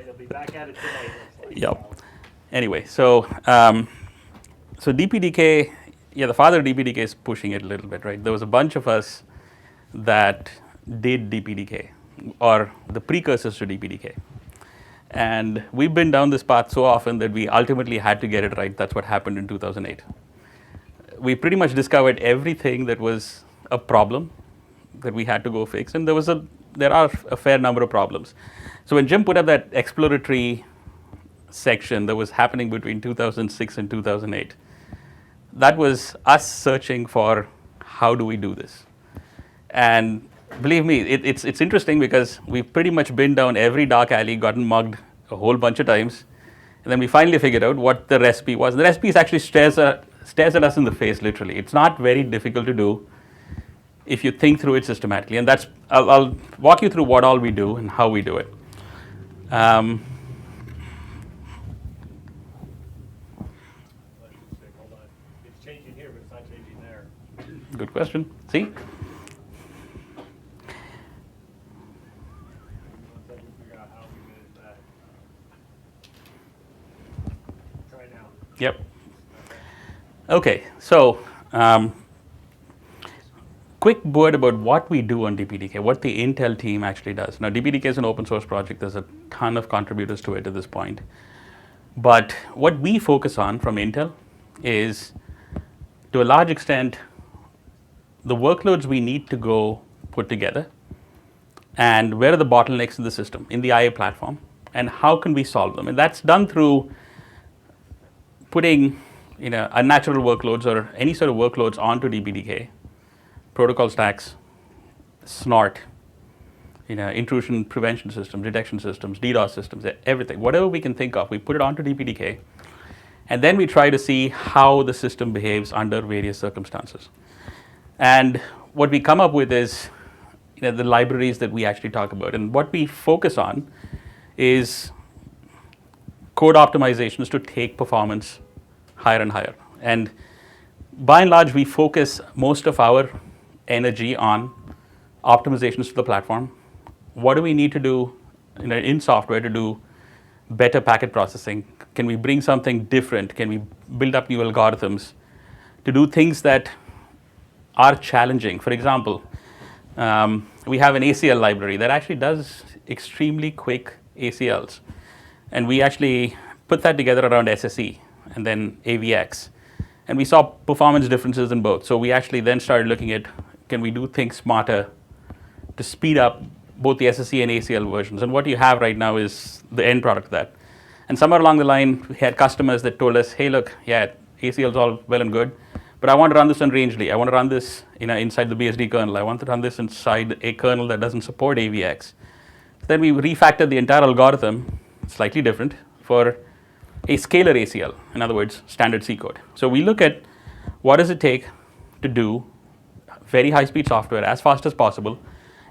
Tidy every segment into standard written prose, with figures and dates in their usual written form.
They'll be back at it today. Yep. Anyway, so DPDK, yeah, the father of DPDK is pushing it a little bit, right? There was a bunch of us that did DPDK, or the precursors to DPDK. And we've been down this path so often that we ultimately had to get it right. That's what happened in 2008. We pretty much discovered everything that was a problem that we had to go fix, and there are a fair number of problems. So when Jim put up that exploratory section that was happening between 2006 and 2008, that was us searching for how do we do this. And believe me, it's interesting because we've pretty much been down every dark alley, gotten mugged a whole bunch of times, and then we finally figured out what the recipe was. And the recipe actually stares at us in the face, literally. It's not very difficult to do if you think through it systematically. And I'll walk you through what all we do and how we do it. Hold on. It's changing here, but it's not changing there. Good question. See? Figure out how we manage that. Try now. Yep. Okay, so quick word about what we do on DPDK, what the Intel team actually does. Now, DPDK is an open source project. There's a ton of contributors to it at this point. But what we focus on from Intel is, to a large extent, the workloads we need to go put together, and where are the bottlenecks in the system, in the IA platform, and how can we solve them. And that's done through putting unnatural workloads or any sort of workloads onto DPDK, protocol stacks, snort, intrusion prevention systems, detection systems, DDoS systems, everything. Whatever we can think of, we put it onto DPDK, and then we try to see how the system behaves under various circumstances. And what we come up with is the libraries that we actually talk about. And what we focus on is code optimizations to take performance higher and higher. And by and large, we focus most of our energy on optimizations to the platform. What do we need to do in software to do better packet processing? Can we bring something different? Can we build up new algorithms to do things that are challenging? For example, we have an ACL library that actually does extremely quick ACLs. And we actually put that together around SSE and then AVX. And we saw performance differences in both. So we actually then started looking at, can we do things smarter to speed up both the SSE and ACL versions? And what you have right now is the end product of that. And somewhere along the line, we had customers that told us, hey, look, yeah, ACL is all well and good, but I want to run this on Rangeley. I want to run this inside the BSD kernel. I want to run this inside a kernel that doesn't support AVX. So then we refactored the entire algorithm, slightly different, for a scalar ACL, in other words, standard C code. So we look at what does it take to do very high-speed software as fast as possible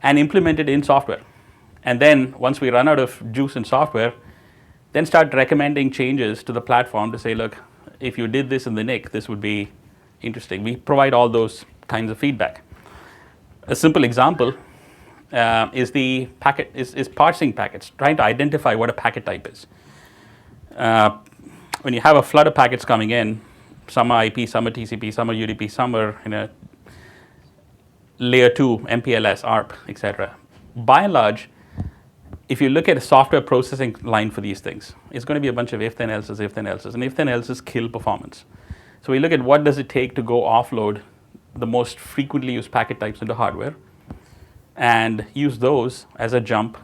and implement it in software. And then once we run out of juice in software, then start recommending changes to the platform to say, look, if you did this in the NIC, this would be interesting. We provide all those kinds of feedback. A simple example is parsing packets, trying to identify what a packet type is. When you have a flood of packets coming in, some are IP, some are TCP, some are UDP, some are layer 2, MPLS, ARP, etc. By and large, if you look at a software processing line for these things, it's going to be a bunch of if then else's, and if then else's kill performance. So we look at what does it take to go offload the most frequently used packet types into hardware and use those as a jump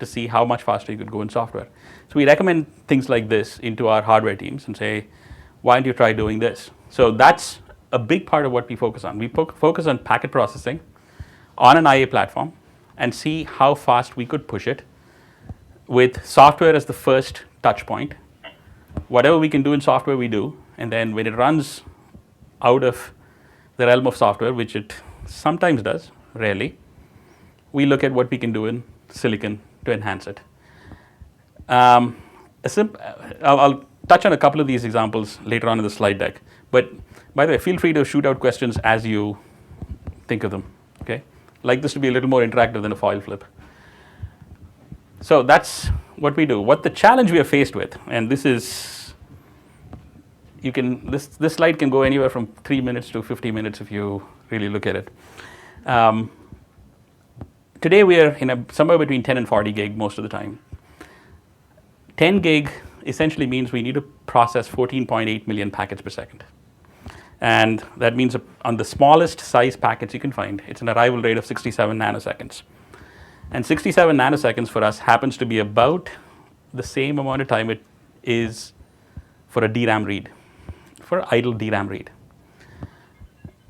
to see how much faster you could go in software. So we recommend things like this into our hardware teams and say, why don't you try doing this? So that's a big part of what we focus on. We focus on packet processing on an IA platform and see how fast we could push it with software as the first touch point. Whatever we can do in software, we do. And then when it runs out of the realm of software, which it sometimes does, rarely, we look at what we can do in silicon to enhance it. I'll touch on a couple of these examples later on in the slide deck. But by the way, feel free to shoot out questions as you think of them. Okay? Like this to be a little more interactive than a foil flip. So that's what we do. What the challenge we are faced with, and this is, this slide can go anywhere from 3 minutes to 50 minutes if you really look at it. Today we are in somewhere between 10 and 40 gig most of the time. 10 gig essentially means we need to process 14.8 million packets per second. And that means on the smallest size packets you can find, it's an arrival rate of 67 nanoseconds. And 67 nanoseconds for us happens to be about the same amount of time it is for a DRAM read, for idle DRAM read.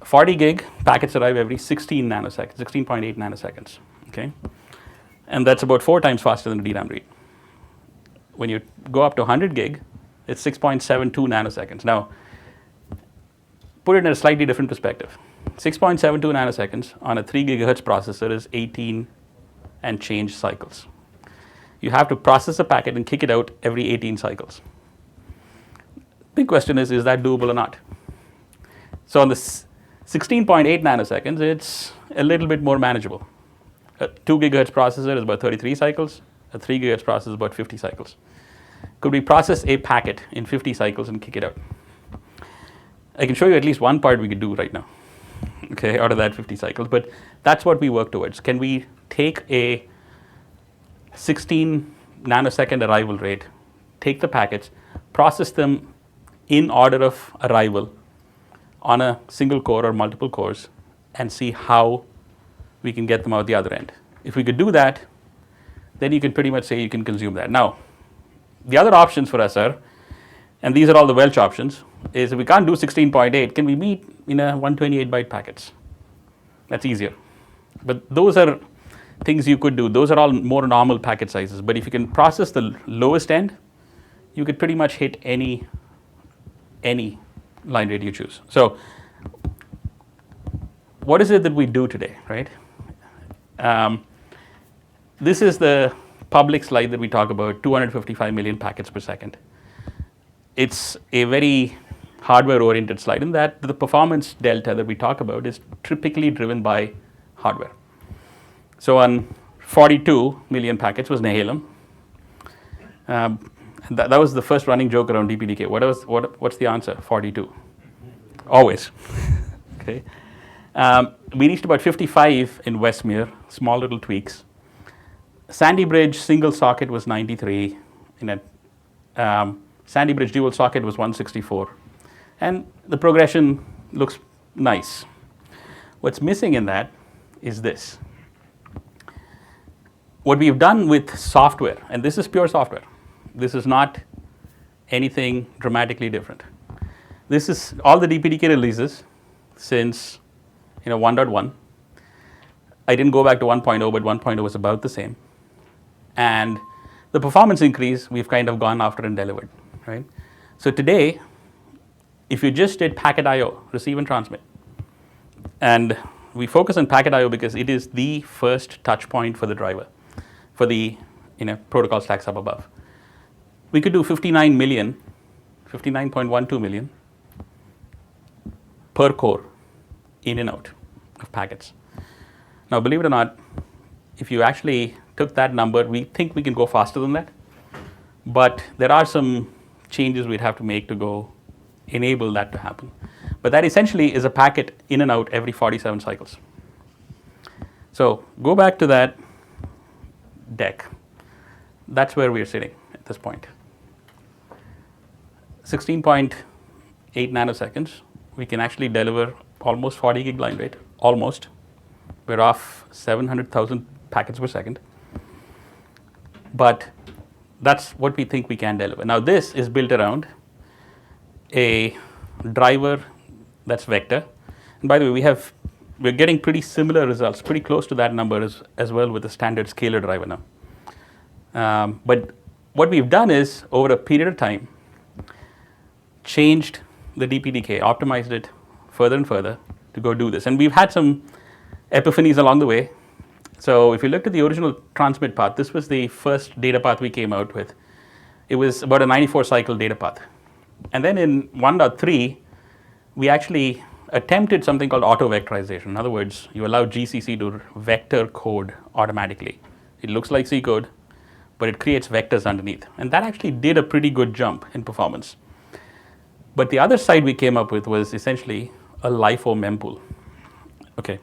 40 gig packets arrive every 16 nanoseconds, 16.8 nanoseconds, okay? And that's about 4 times faster than a DRAM read. When you go up to 100 gig, it's 6.72 nanoseconds. Now, put it in a slightly different perspective. 6.72 nanoseconds on a 3 gigahertz processor is 18 and change cycles. You have to process a packet and kick it out every 18 cycles. Big question is that doable or not? So on the 16.8 nanoseconds, it's a little bit more manageable. A 2 gigahertz processor is about 33 cycles. A 3 gigahertz processor is about 50 cycles. Could we process a packet in 50 cycles and kick it out? I can show you at least one part we could do right now, okay, out of that 50 cycles, but that's what we work towards. Can we take a 16 nanosecond arrival rate, take the packets, process them in order of arrival on a single core or multiple cores, and see how we can get them out the other end? If we could do that, then you can pretty much say you can consume that. Now, the other options for us are, and these are all the Welch options, is if we can't do 16.8, can we meet in a 128 byte packets? That's easier. But those are things you could do. Those are all more normal packet sizes. But if you can process the lowest end, you could pretty much hit any line rate you choose. So what is it that we do today, right? This is the public slide that we talk about, 255 million packets per second. It's a very hardware-oriented slide in that the performance delta that we talk about is typically driven by hardware. So on 42 million packets was Nehalem. That was the first running joke around DPDK. What's the answer? 42. Always. Okay. We reached about 55 in Westmere, small little tweaks. Sandy Bridge single socket was 93. Sandy Bridge dual socket was 164. And the progression looks nice. What's missing in that is this. What we've done with software, and this is pure software. This is not anything dramatically different. This is all the DPDK releases since 1.1. I didn't go back to 1.0, but 1.0 was about the same. And the performance increase we've kind of gone after and delivered, right? So today, if you just did packet I/O, receive and transmit, and we focus on packet I/O because it is the first touch point for the driver, for the protocol stacks up above. We could do 59 million, 59.12 million per core in and out of packets. Now, believe it or not, if you actually took that number, we think we can go faster than that. But there are some changes we'd have to make to go enable that to happen. But that essentially is a packet in and out every 47 cycles. So go back to that deck. That's where we're sitting at this point. 16.8 nanoseconds. We can actually deliver almost 40 gig line rate, almost. We're off 700,000 packets per second. But that's what we think we can deliver. Now this is built around a driver that's vector. And by the way, we're getting pretty similar results, pretty close to that number as well with the standard scalar driver now. But what we've done is, over a period of time, changed the DPDK, optimized it further and further to go do this. And we've had some epiphanies along the way. So if you looked at the original transmit path, this was the first data path we came out with. It was about a 94 cycle data path. And then in 1.3, we actually attempted something called auto vectorization. In other words, you allow GCC to vector code automatically. It looks like C code, but it creates vectors underneath. And that actually did a pretty good jump in performance. But the other side we came up with was essentially a LIFO mempool. Okay.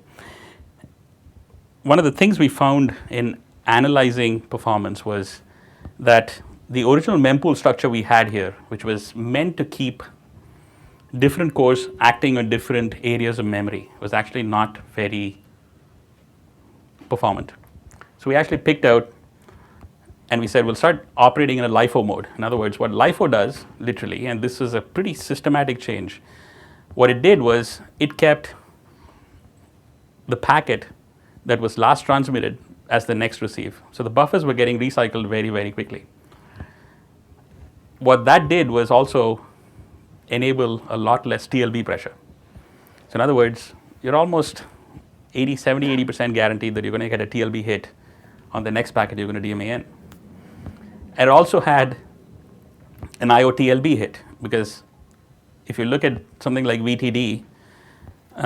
One of the things we found in analyzing performance was that the original mempool structure we had here, which was meant to keep different cores acting on different areas of memory, was actually not very performant. So we actually picked out and we said we'll start operating in a LIFO mode. In other words, what LIFO does, literally, and this is a pretty systematic change, what it did was it kept the packet that was last transmitted as the next receive. So the buffers were getting recycled very, very quickly. What that did was also enable a lot less TLB pressure. So in other words, you're almost 80% guaranteed that you're going to get a TLB hit on the next packet you're going to DMA in. And it also had an IOTLB hit, because if you look at something like VTD,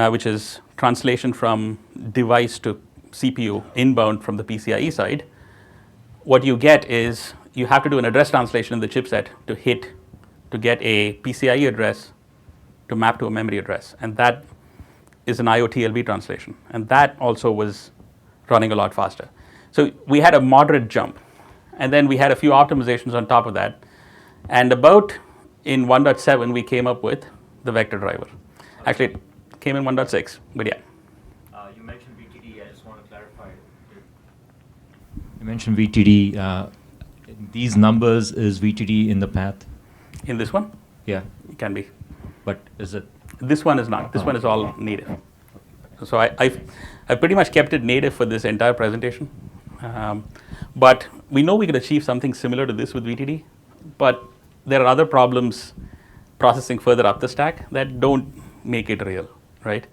which is translation from device to CPU inbound from the PCIe side, what you get is you have to do an address translation in the chipset to get a PCIe address to map to a memory address. And that is an IOTLB translation. And that also was running a lot faster. So we had a moderate jump. And then we had a few optimizations on top of that. And about in 1.7, we came up with the vector driver. Actually, it came in 1.6, but yeah. You mentioned VTD. I just want to clarify. You mentioned VTD. These numbers, is VTD in the path? In this one? Yeah. It can be. But is it? This one is not. This one is all native. So I pretty much kept it native for this entire presentation. But we know we could achieve something similar to this with VTD, but there are other problems processing further up the stack that don't make it real, right?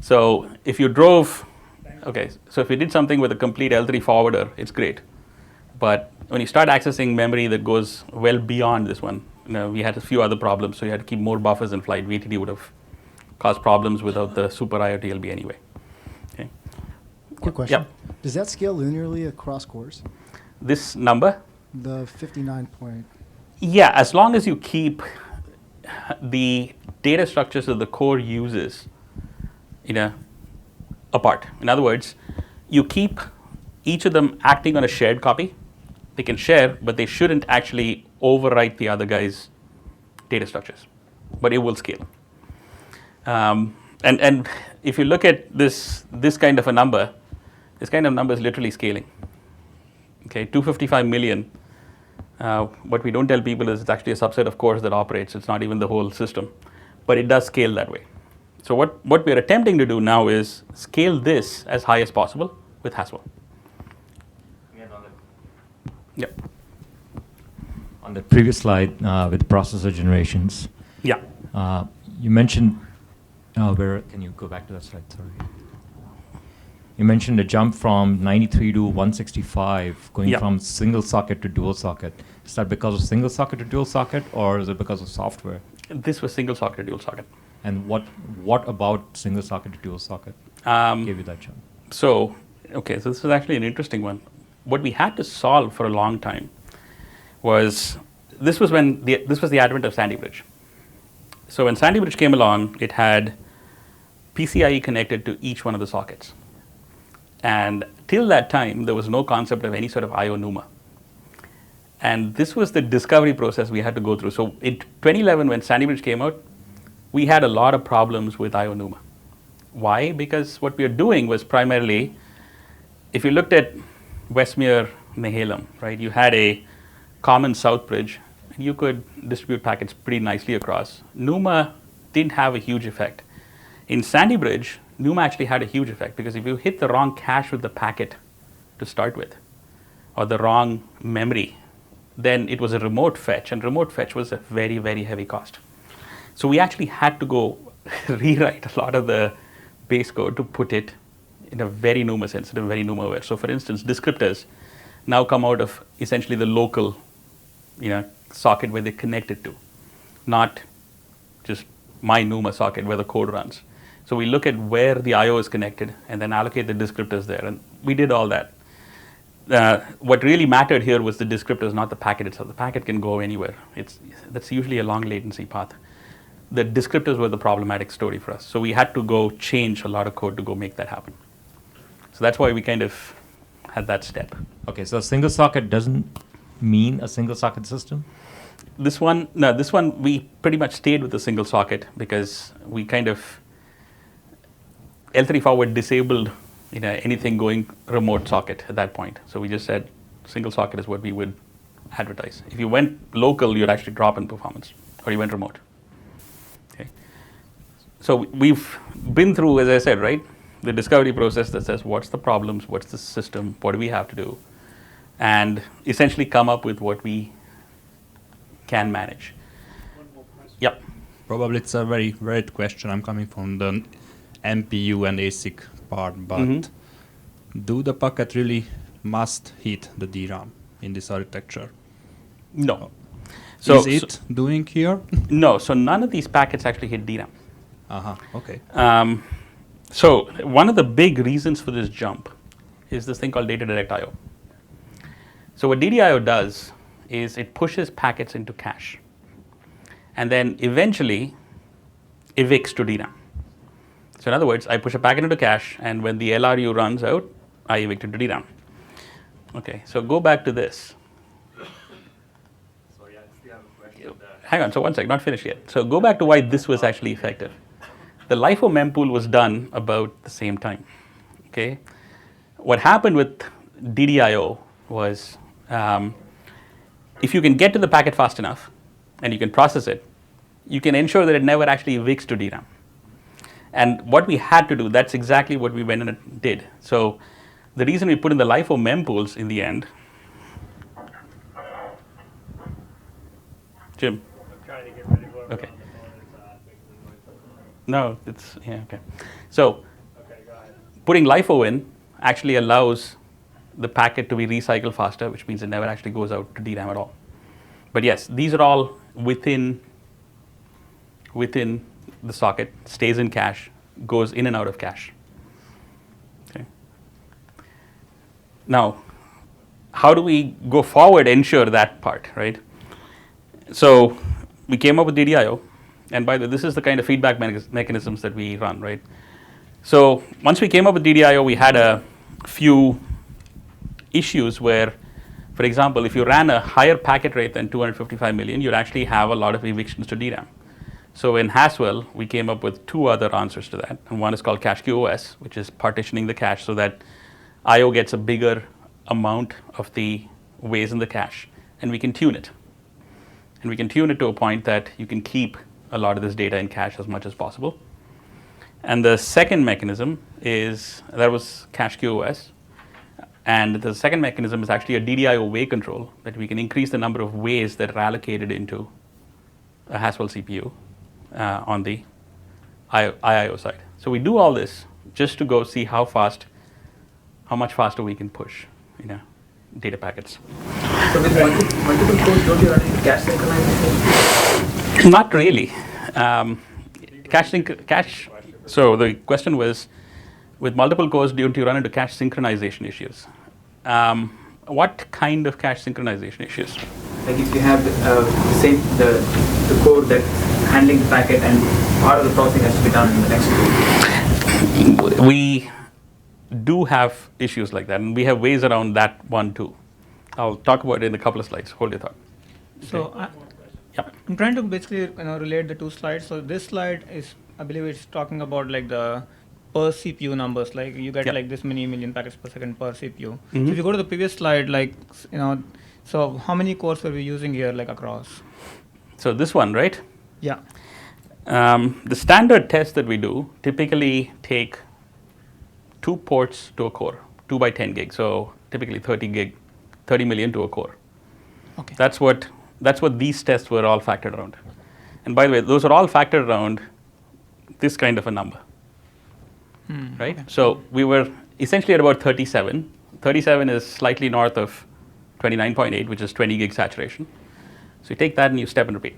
So if you drove, okay, so if you did something with a complete L3 forwarder, it's great. But when you start accessing memory that goes well beyond this one, we had a few other problems, so you had to keep more buffers in flight. VTD would have caused problems without the super IOTLB anyway. Okay. Quick question. Yeah. Does that scale linearly across cores? This number? The 59 point. Yeah, as long as you keep the data structures that the core uses, apart. In other words, you keep each of them acting on a shared copy. They can share, but they shouldn't actually overwrite the other guy's data structures. But it will scale. And if you look at this kind of a number, this kind of number is literally scaling. Okay, 255 million. What we don't tell people is it's actually a subset of cores that operates. It's not even the whole system, but it does scale that way. So what we're attempting to do now is scale this as high as possible with Haswell. Yep. On the previous slide with processor generations. Yeah. You mentioned, where can you go back to that slide? Sorry. You mentioned a jump from 93 to 165, going from single socket to dual socket. Is that because of single socket to dual socket, or is it because of software? This was single socket to dual socket. And what about single socket to dual socket gave you that jump? So this is actually an interesting one. What we had to solve for a long time was this was the advent of Sandy Bridge. So when Sandy Bridge came along, it had PCIe connected to each one of the sockets. And till that time, there was no concept of any sort of IO NUMA. And this was the discovery process we had to go through. So in 2011, when Sandy Bridge came out, we had a lot of problems with IO NUMA. Why? Because what we were doing was primarily, if you looked at Westmere Nehalem, right, you had a common south bridge, and you could distribute packets pretty nicely across. NUMA didn't have a huge effect. In Sandy Bridge, NUMA actually had a huge effect, because if you hit the wrong cache with the packet to start with, or the wrong memory, then it was a remote fetch, and remote fetch was a very, very heavy cost. So we actually had to go rewrite a lot of the base code to put it in a very NUMA sensitive, very NUMA aware. So for instance, descriptors now come out of essentially the local socket where they connect it to, not just my NUMA socket where the code runs. So we look at where the IO is connected and then allocate the descriptors there, and we did all that. what really mattered here was the descriptors, not the packet itself. The packet can go anywhere. That's usually a long latency path. The descriptors were the problematic story for us. So we had to go change a lot of code to go make that happen. So that's why we kind of had that step. Okay, so a single socket doesn't mean a single socket system? This one, we pretty much stayed with the single socket because we kind of, L3 forward disabled anything going remote socket at that point. So we just said single socket is what we would advertise. If you went local, you'd actually drop in performance, or you went remote. Okay. So we've been through, as I said, right, the discovery process that says what's the problems, what's the system, what do we have to do, and essentially come up with what we can manage. Yep. Probably it's a very varied question. I'm coming from the MPU and ASIC part, but do the packet really must hit the DRAM in this architecture? No. Is it doing here? No. So none of these packets actually hit DRAM. Okay. So one of the big reasons for this jump is this thing called data direct I/O. So what DDI/O does is it pushes packets into cache, and then eventually evicts to DRAM. So in other words, I push a packet into cache, and when the LRU runs out, I evict it to DRAM. Okay, so go back to this. So yeah, I still have a question. Hang on, so one sec, not finished yet. So go back to why this was actually effective. The LIFO mempool was done about the same time. Okay, what happened with DDI/O was if you can get to the packet fast enough and you can process it, you can ensure that it never actually evicts to DRAM. And what we had to do, that's exactly what we went and did. So the reason we put in the LIFO mempools in the end, Jim. I'm trying to get rid of whoever Okay. on the phone is making noise. No, it's, yeah, okay. So Okay, go ahead. putting LIFO in actually allows the packet to be recycled faster, which means it never actually goes out to DRAM at all. But yes, these are all within the socket, stays in cache, goes in and out of cache. Okay. Now, how do we go forward, ensure that part, right? So we came up with DDI/O, and by the way, this is the kind of feedback mechanisms that we run, right? So once we came up with DDI/O, we had a few issues where, for example, if you ran a higher packet rate than 255 million, you'd actually have a lot of evictions to DRAM. So in Haswell, we came up with two other answers to that. And one is called cache QoS, which is partitioning the cache so that I/O gets a bigger amount of the ways in the cache, and we can tune it. And we can tune it to a point that you can keep a lot of this data in cache as much as possible. And the second mechanism that was cache QoS. And the second mechanism is actually a DDI/O way control, that we can increase the number of ways that are allocated into a Haswell CPU on the IIO side. So we do all this just to go see how much faster we can push data packets. So with multiple cores, don't you run into cache synchronization? Not really. So the question was, with multiple cores, don't you run into cache synchronization issues? What kind of cache synchronization issues? Like if you have the core that's handling the packet and part of the processing has to be done in the next core. We do have issues like that, and we have ways around that one too. I'll talk about it in a couple of slides. Hold your thought. So Yep. I'm trying to basically relate the two slides. So this slide is, I believe it's talking about like the per CPU numbers, like you get Yep. like this many million packets per second per CPU. Mhm. So if you go to the previous slide, like so how many cores were we using here, like across? So this one, right? Yeah. The standard tests that we do typically take 2 ports to a core, 2 by 10 gig. So typically 30 million to a core. Okay. That's what these tests were all factored around. And by the way, those are all factored around this kind of a number, right? Okay. So we were essentially at about 37. 37 is slightly north of 29.8, which is 20 gig saturation. So you take that and you step and repeat.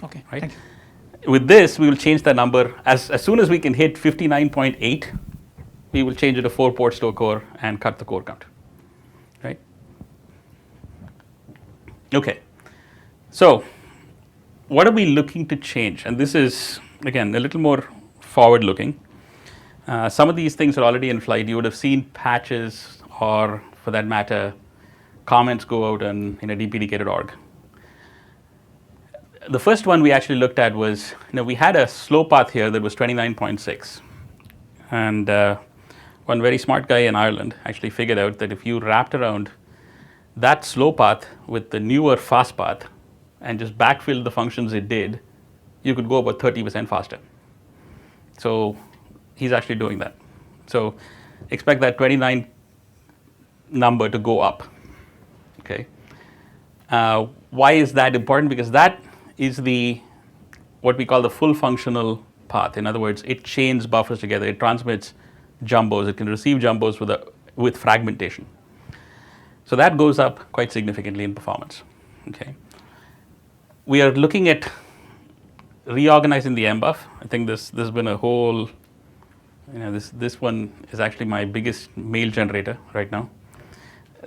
Okay. Right? Thank you. With this, we will change the number as soon as we can hit 59.8. We will change it to 4 ports to a core and cut the core count, right? Okay. So what are we looking to change? And this is, again, a little more forward-looking. Some of these things are already in flight. You would have seen patches or, for that matter, comments go out on DPDK.org. The first one we actually looked at was, we had a slow path here that was 29.6. And one very smart guy in Ireland actually figured out that if you wrapped around that slow path with the newer fast path and just backfilled the functions it did, you could go about 30% faster. So he's actually doing that. So expect that 29 number to go up. Okay. Why is that important? Because that is what we call the full functional path. In other words, it chains buffers together. It transmits jumbos. It can receive jumbos with fragmentation. So that goes up quite significantly in performance. Okay. We are looking at reorganizing the mbuff. I think there's been a whole, this one is actually my biggest mail generator right now,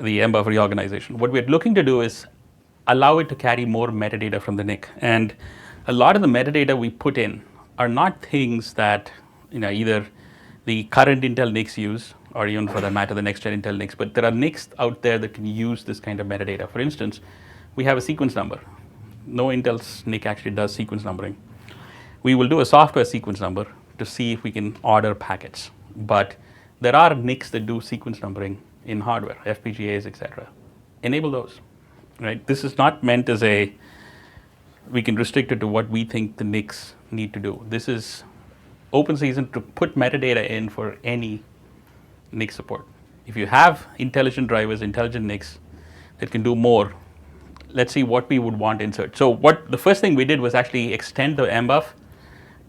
the mbuff reorganization. What we're looking to do is allow it to carry more metadata from the NIC. And a lot of the metadata we put in are not things that either the current Intel NICs use, or even for that matter the next gen Intel NICs, but there are NICs out there that can use this kind of metadata. For instance, we have a sequence number. No Intel's NIC actually does sequence numbering. We will do a software sequence number to see if we can order packets. But there are NICs that do sequence numbering in hardware, FPGAs, etc. Enable those. Right? This is not meant as we can restrict it to what we think the NICs need to do. This is open season to put metadata in for any NIC support. If you have intelligent drivers, intelligent NICs that can do more, let's see what we would want to insert. So the first thing we did was actually extend the mbuff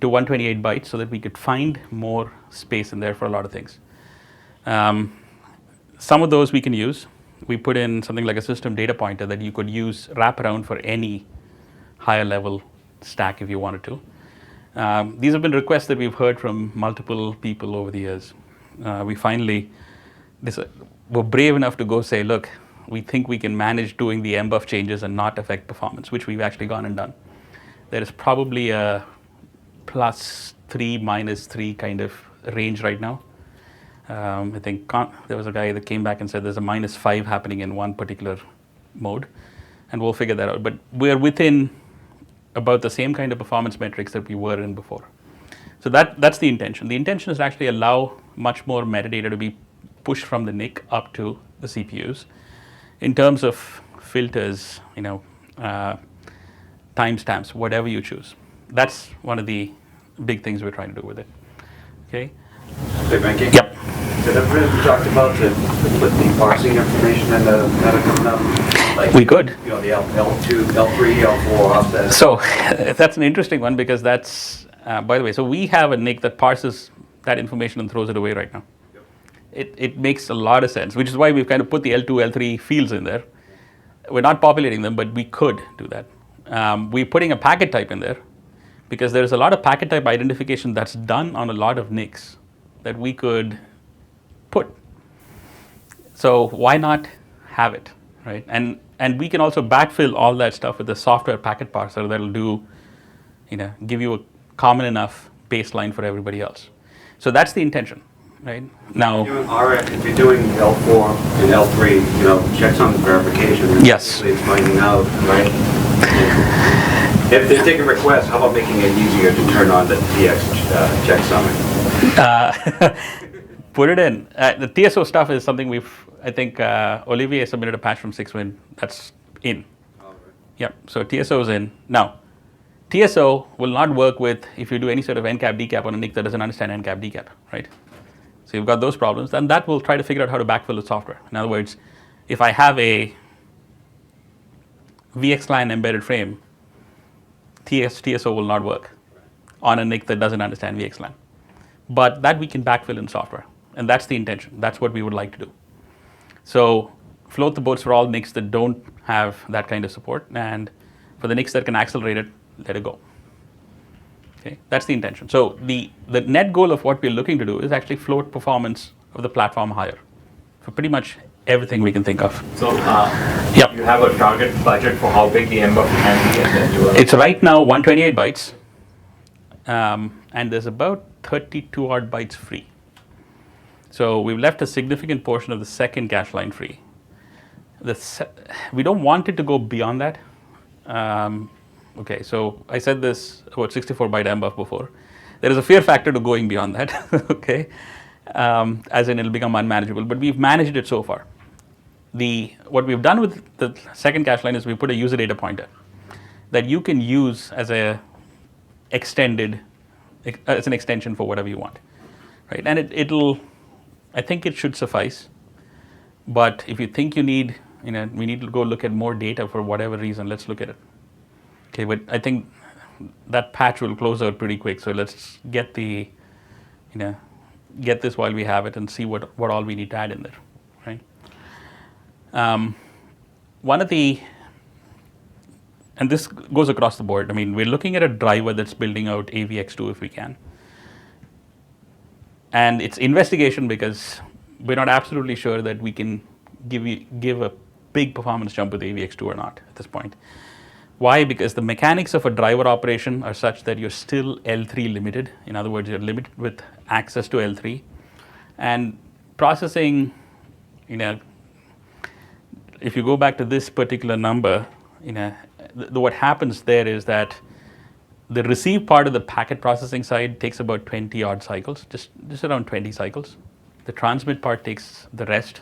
to 128 bytes so that we could find more space in there for a lot of things. Some of those we can use. We put in something like a system data pointer that you could use wraparound for any higher level stack if you wanted to. These have been requests that we've heard from multiple people over the years. We finally were brave enough to go say, look, we think we can manage doing the mbuff changes and not affect performance, which we've actually gone and done. There is probably a +3, -3 kind of range right now. I think there was a guy that came back and said there's a -5 happening in one particular mode, and we'll figure that out. But we're within about the same kind of performance metrics that we were in before. So that's the intention. The intention is to actually allow much more metadata to be pushed from the NIC up to the CPUs. In terms of filters, timestamps, whatever you choose. That's one of the big things we're trying to do with it. Okay. Hey, Venky? Yep. Did everything we talked about to put the parsing information in the meta? Like, we could. The L2, L3, L4 offset. So that's an interesting one because that's, by the way, so we have a NIC that parses that information and throws it away right now. Yep. It makes a lot of sense, which is why we've kind of put the L2, L3 fields in there. We're not populating them, but we could do that. We're putting a packet type in there because there's a lot of packet type identification that's done on a lot of NICs that we could put. So why not have it, right? And we can also backfill all that stuff with a software packet parser that'll do, give you a common enough baseline for everybody else. So that's the intention, right? Now, If you're doing L4 and L3, checksum verification. Yes. It's finding out, right? If they're taking requests, how about making it easier to turn on the TX checksumming? Put it in. The TSO stuff is something I think Olivier submitted a patch from 6Win. That's in. Oh, right. Yep, so TSO is in. Now, TSO will not work with if you do any sort of NCAP decap on a NIC that doesn't understand NCAP decap, right? So you've got those problems, and that will try to figure out how to backfill the software. In other words, if I have a VXLAN embedded frame, TSO will not work on a NIC that doesn't understand VXLAN. But that we can backfill in software, and that's the intention. That's what we would like to do. So float the boats for all NICs that don't have that kind of support, and for the NICs that can accelerate it, let it go. Okay, that's the intention. So the net goal of what we're looking to do is actually float performance of the platform higher for pretty much everything we can think of. So, Yep. you have a target budget for how big the mbuff can be, and then you will. It's right now 128 bytes, and there's about 32 odd bytes free. So we've left a significant portion of the second cache line free. We don't want it to go beyond that. Okay, so I said this about 64 byte mbuff before. There is a fear factor to going beyond that, okay, as in it'll become unmanageable, but we've managed it so far. What we've done with the second cache line is we put a user data pointer that you can use as an extension for whatever you want, right? And I think it should suffice. But if you think we need to go look at more data for whatever reason, let's look at it. Okay, but I think that patch will close out pretty quick. So let's get this while we have it and see what all we need to add in there, right? And this goes across the board. I mean, we're looking at a driver that's building out AVX2 if we can. And it's investigation because we're not absolutely sure that we can give a big performance jump with AVX2 or not at this point. Why? Because the mechanics of a driver operation are such that you're still L3 limited. In other words, you're limited with access to L3. And processing, if you go back to this particular number, what happens there is that the receive part of the packet processing side takes about 20 odd cycles, just around 20 cycles. The transmit part takes the rest.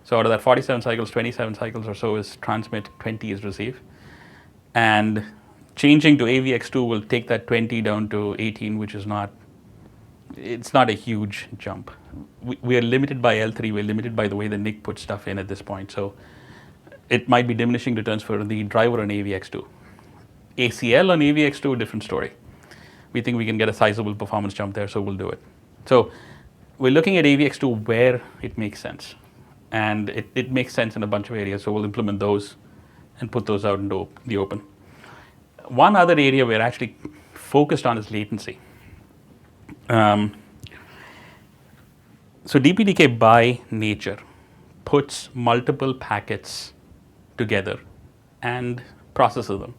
So out of that 47 cycles, 27 cycles or so is transmit, 20 is receive. And changing to AVX2 will take that 20 down to 18, which is it's not a huge jump. We are limited by L3, we're limited by the way the NIC puts stuff in at this point. So it might be diminishing returns for the driver on AVX2. ACL on AVX2, different story. We think we can get a sizable performance jump there, so we'll do it. So we're looking at AVX2 where it makes sense. And it makes sense in a bunch of areas, so we'll implement those and put those out into the open. One other area we're actually focused on is latency. So DPDK by nature puts multiple packets together and processes them.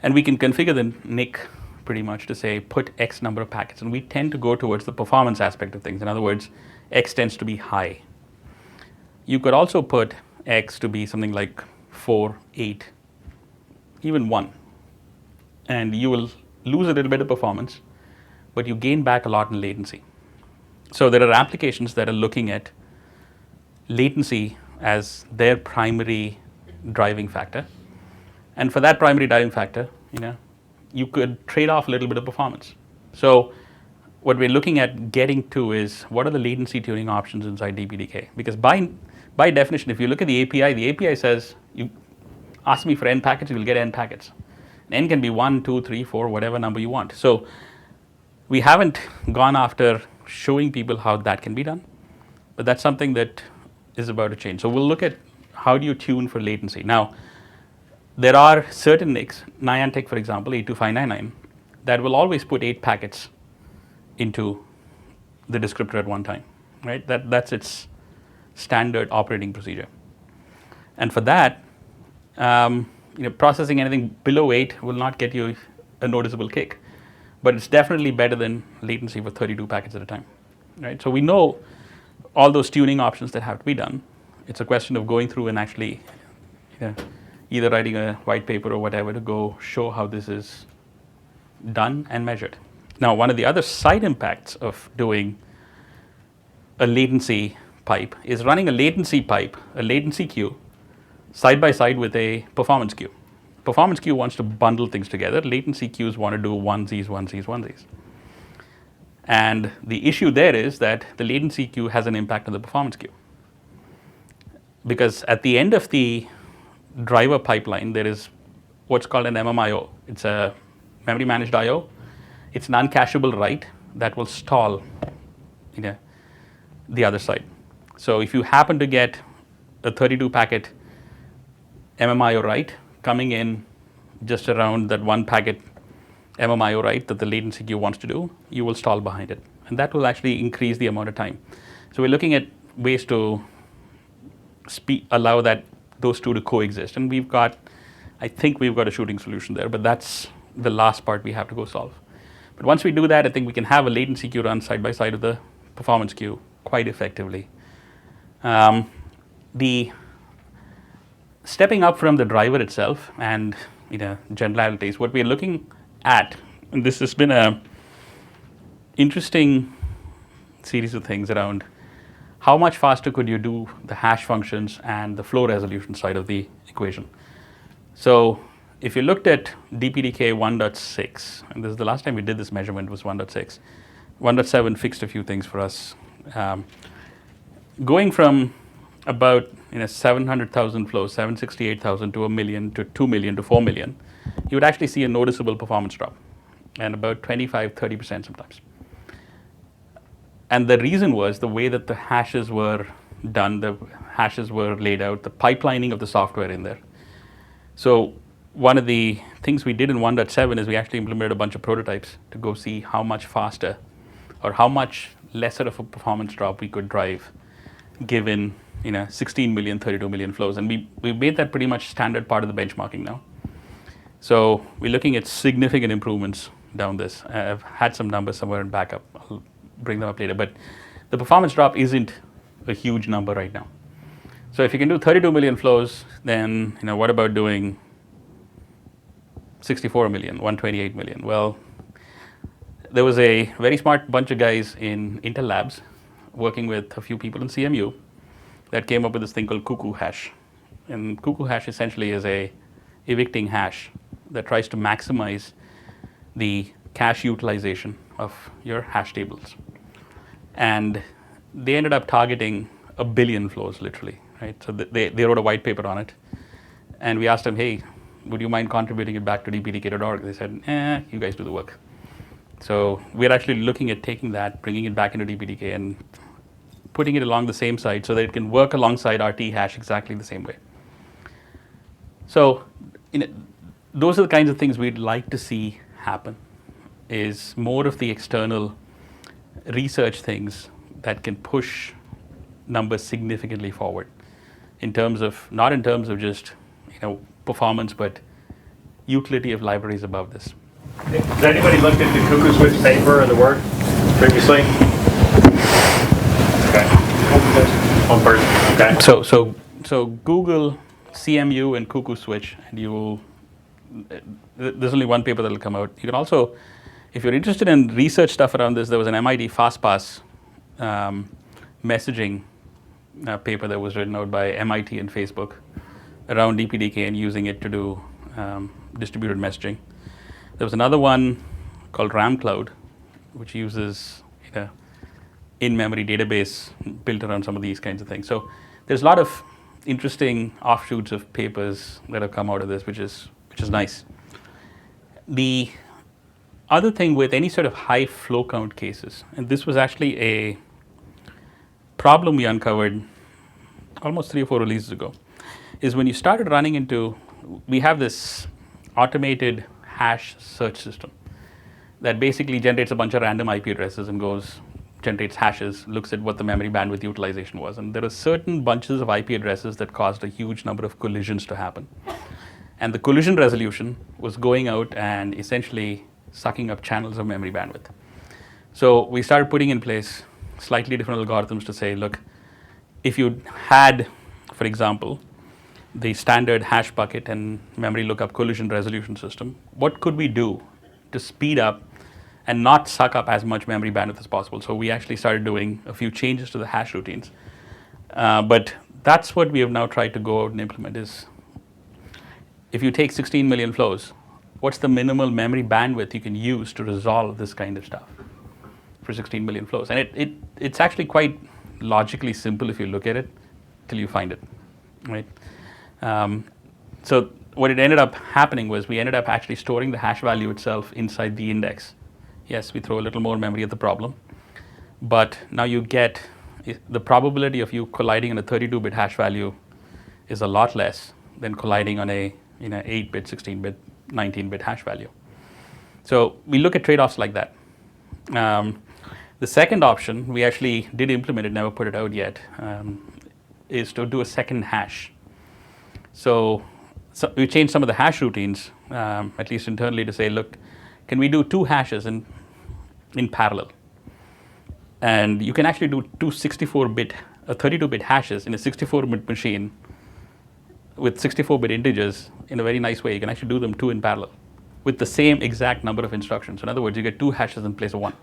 And we can configure the NIC pretty much to say put X number of packets. And we tend to go towards the performance aspect of things. In other words, X tends to be high. You could also put X to be something like 4, 8, even 1. And you will lose a little bit of performance, but you gain back a lot in latency. So there are applications that are looking at latency as their primary driving factor. And for that primary driving factor, you could trade off a little bit of performance. So what we're looking at getting to is what are the latency tuning options inside DPDK? Because by definition, if you look at the API says you ask me for n packets, you will get n packets. N can be 1, 2, 3, 4, whatever number you want. So we haven't gone after showing people how that can be done, but that's something that is about to change. So we'll look at how do you tune for latency. Now, there are certain NICs, Niantic for example, 82599, that will always put 8 packets into the descriptor at one time, right? That's its standard operating procedure. And for that, processing anything below 8 will not get you a noticeable kick, but it's definitely better than latency for 32 packets at a time, right? So we know all those tuning options that have to be done. It's a question of going through and actually either writing a white paper or whatever to go show how this is done and measured. Now, one of the other side impacts of doing a latency pipe is running a latency pipe, a latency queue, side by side with a performance queue. Performance queue wants to bundle things together. Latency queues want to do onesies, onesies, onesies. And the issue there is that the latency queue has an impact on the performance queue. Because at the end of the driver pipeline, there is what's called an MMIO. It's a memory managed IO. It's an uncacheable write that will stall the other side. So if you happen to get a 32 packet MMIO write coming in just around that 1 packet MMIO write that the latency queue wants to do, you will stall behind it. And that will actually increase the amount of time. So we're looking at ways to allow those two to coexist. And I think we've got a shooting solution there, but that's the last part we have to go solve. But once we do that, I think we can have a latency queue run side by side with the performance queue quite effectively. The stepping up from the driver itself and generalities, what we're looking at, and this has been a interesting series of things around how much faster could you do the hash functions and the flow resolution side of the equation. So if you looked at DPDK 1.6, and this is the last time we did this measurement was 1.6, 1.7 fixed a few things for us. Going from about 700,000 flows, 768,000 to 1 million to 2 million to 4 million, you would actually see a noticeable performance drop, and about 25-30% sometimes. And the reason was the way that the hashes were done, the hashes were laid out, the pipelining of the software in there. So one of the things we did in 1.7 is we actually implemented a bunch of prototypes to go see how much faster or how much lesser of a performance drop we could drive given 16 million, 32 million flows. And we made that pretty much standard part of the benchmarking now. So we're looking at significant improvements down this. I've had some numbers somewhere in backup. I'll bring them up later. But the performance drop isn't a huge number right now. So if you can do 32 million flows, then what about doing 64 million, 128 million? Well, there was a very smart bunch of guys in Intel Labs working with a few people in CMU that came up with this thing called Cuckoo Hash. And Cuckoo Hash essentially is a evicting hash that tries to maximize the cache utilization of your hash tables. And they ended up targeting 1 billion flows, literally, right? So they wrote a white paper on it. And we asked them, hey, would you mind contributing it back to dpdk.org? They said, you guys do the work. So we're actually looking at taking that, bringing it back into DPDK and putting it along the same side so that it can work alongside RT hash exactly the same way. So those are the kinds of things we'd like to see happen, is more of the external research things that can push numbers significantly forward in terms of, not in terms of just performance, but utility of libraries above this. Has anybody looked at the Cuckoo Switch paper or the work previously? Okay. One person. Okay. So Google CMU and Cuckoo Switch, and you will. There's only one paper that will come out. You can also, if you're interested in research stuff around this, there was an MIT FastPass messaging paper that was written out by MIT and Facebook around DPDK and using it to do distributed messaging. There was another one called RamCloud, which uses in-memory database built around some of these kinds of things. So there's a lot of interesting offshoots of papers that have come out of this, which is nice. The other thing with any sort of high flow count cases, and this was actually a problem we uncovered almost 3 or 4 releases ago, is when you started running into, we have this automated hash search system that basically generates a bunch of random IP addresses and generates hashes, looks at what the memory bandwidth utilization was. And there are certain bunches of IP addresses that caused a huge number of collisions to happen. And the collision resolution was going out and essentially sucking up channels of memory bandwidth. So we started putting in place slightly different algorithms to say, look, if you had, for example, the standard hash bucket and memory lookup collision resolution system, what could we do to speed up and not suck up as much memory bandwidth as possible? So we actually started doing a few changes to the hash routines. But that's what we have now tried to go out and implement is, if you take 16 million flows, what's the minimal memory bandwidth you can use to resolve this kind of stuff for 16 million flows? And it's actually quite logically simple if you look at it till you find it, right? So what it ended up happening was we ended up actually storing the hash value itself inside the index. Yes, we throw a little more memory at the problem, but now you get the probability of you colliding on a 32-bit hash value is a lot less than colliding on a 8-bit, 16-bit, 19-bit hash value. So we look at trade-offs like that. The second option, we actually did implement it, never put it out yet, is to do a second hash. So we changed some of the hash routines, at least internally, to say, look, can we do 2 hashes in parallel? And you can actually do 2 64-bit, 32-bit hashes in a 64-bit machine with 64-bit integers in a very nice way. You can actually do them 2 in parallel with the same exact number of instructions. In other words, you get 2 hashes in place of 1.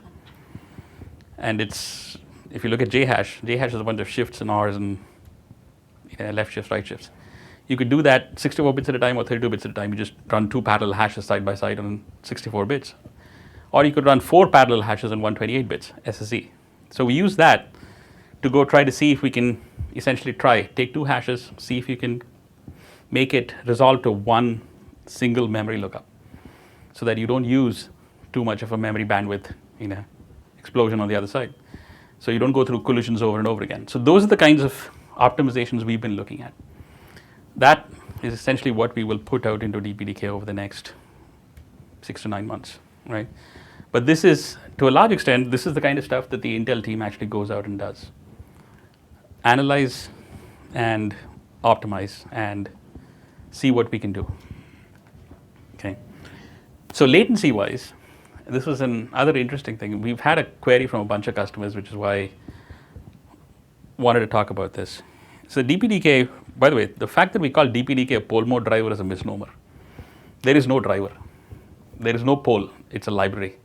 And it's, if you look at JHash is a bunch of shifts and Rs and left shifts, right shifts. You could do that 64 bits at a time or 32 bits at a time. You just run 2 parallel hashes side by side on 64 bits. Or you could run 4 parallel hashes on 128 bits, SSE. So we use that to go try to see if we can essentially take 2 hashes, see if you can make it resolve to 1 single memory lookup so that you don't use too much of a memory bandwidth explosion on the other side. So you don't go through collisions over and over again. So those are the kinds of optimizations we've been looking at. That is essentially what we will put out into DPDK over the next 6 to 9 months, right? But this is, to a large extent, this is the kind of stuff that the Intel team actually goes out and does. Analyze and optimize and see what we can do. Okay. So latency-wise, this was another interesting thing. We've had a query from a bunch of customers, which is why I wanted to talk about this. So DPDK, by the way, the fact that we call DPDK a poll mode driver is a misnomer. There is no driver. There is no poll. It's a library.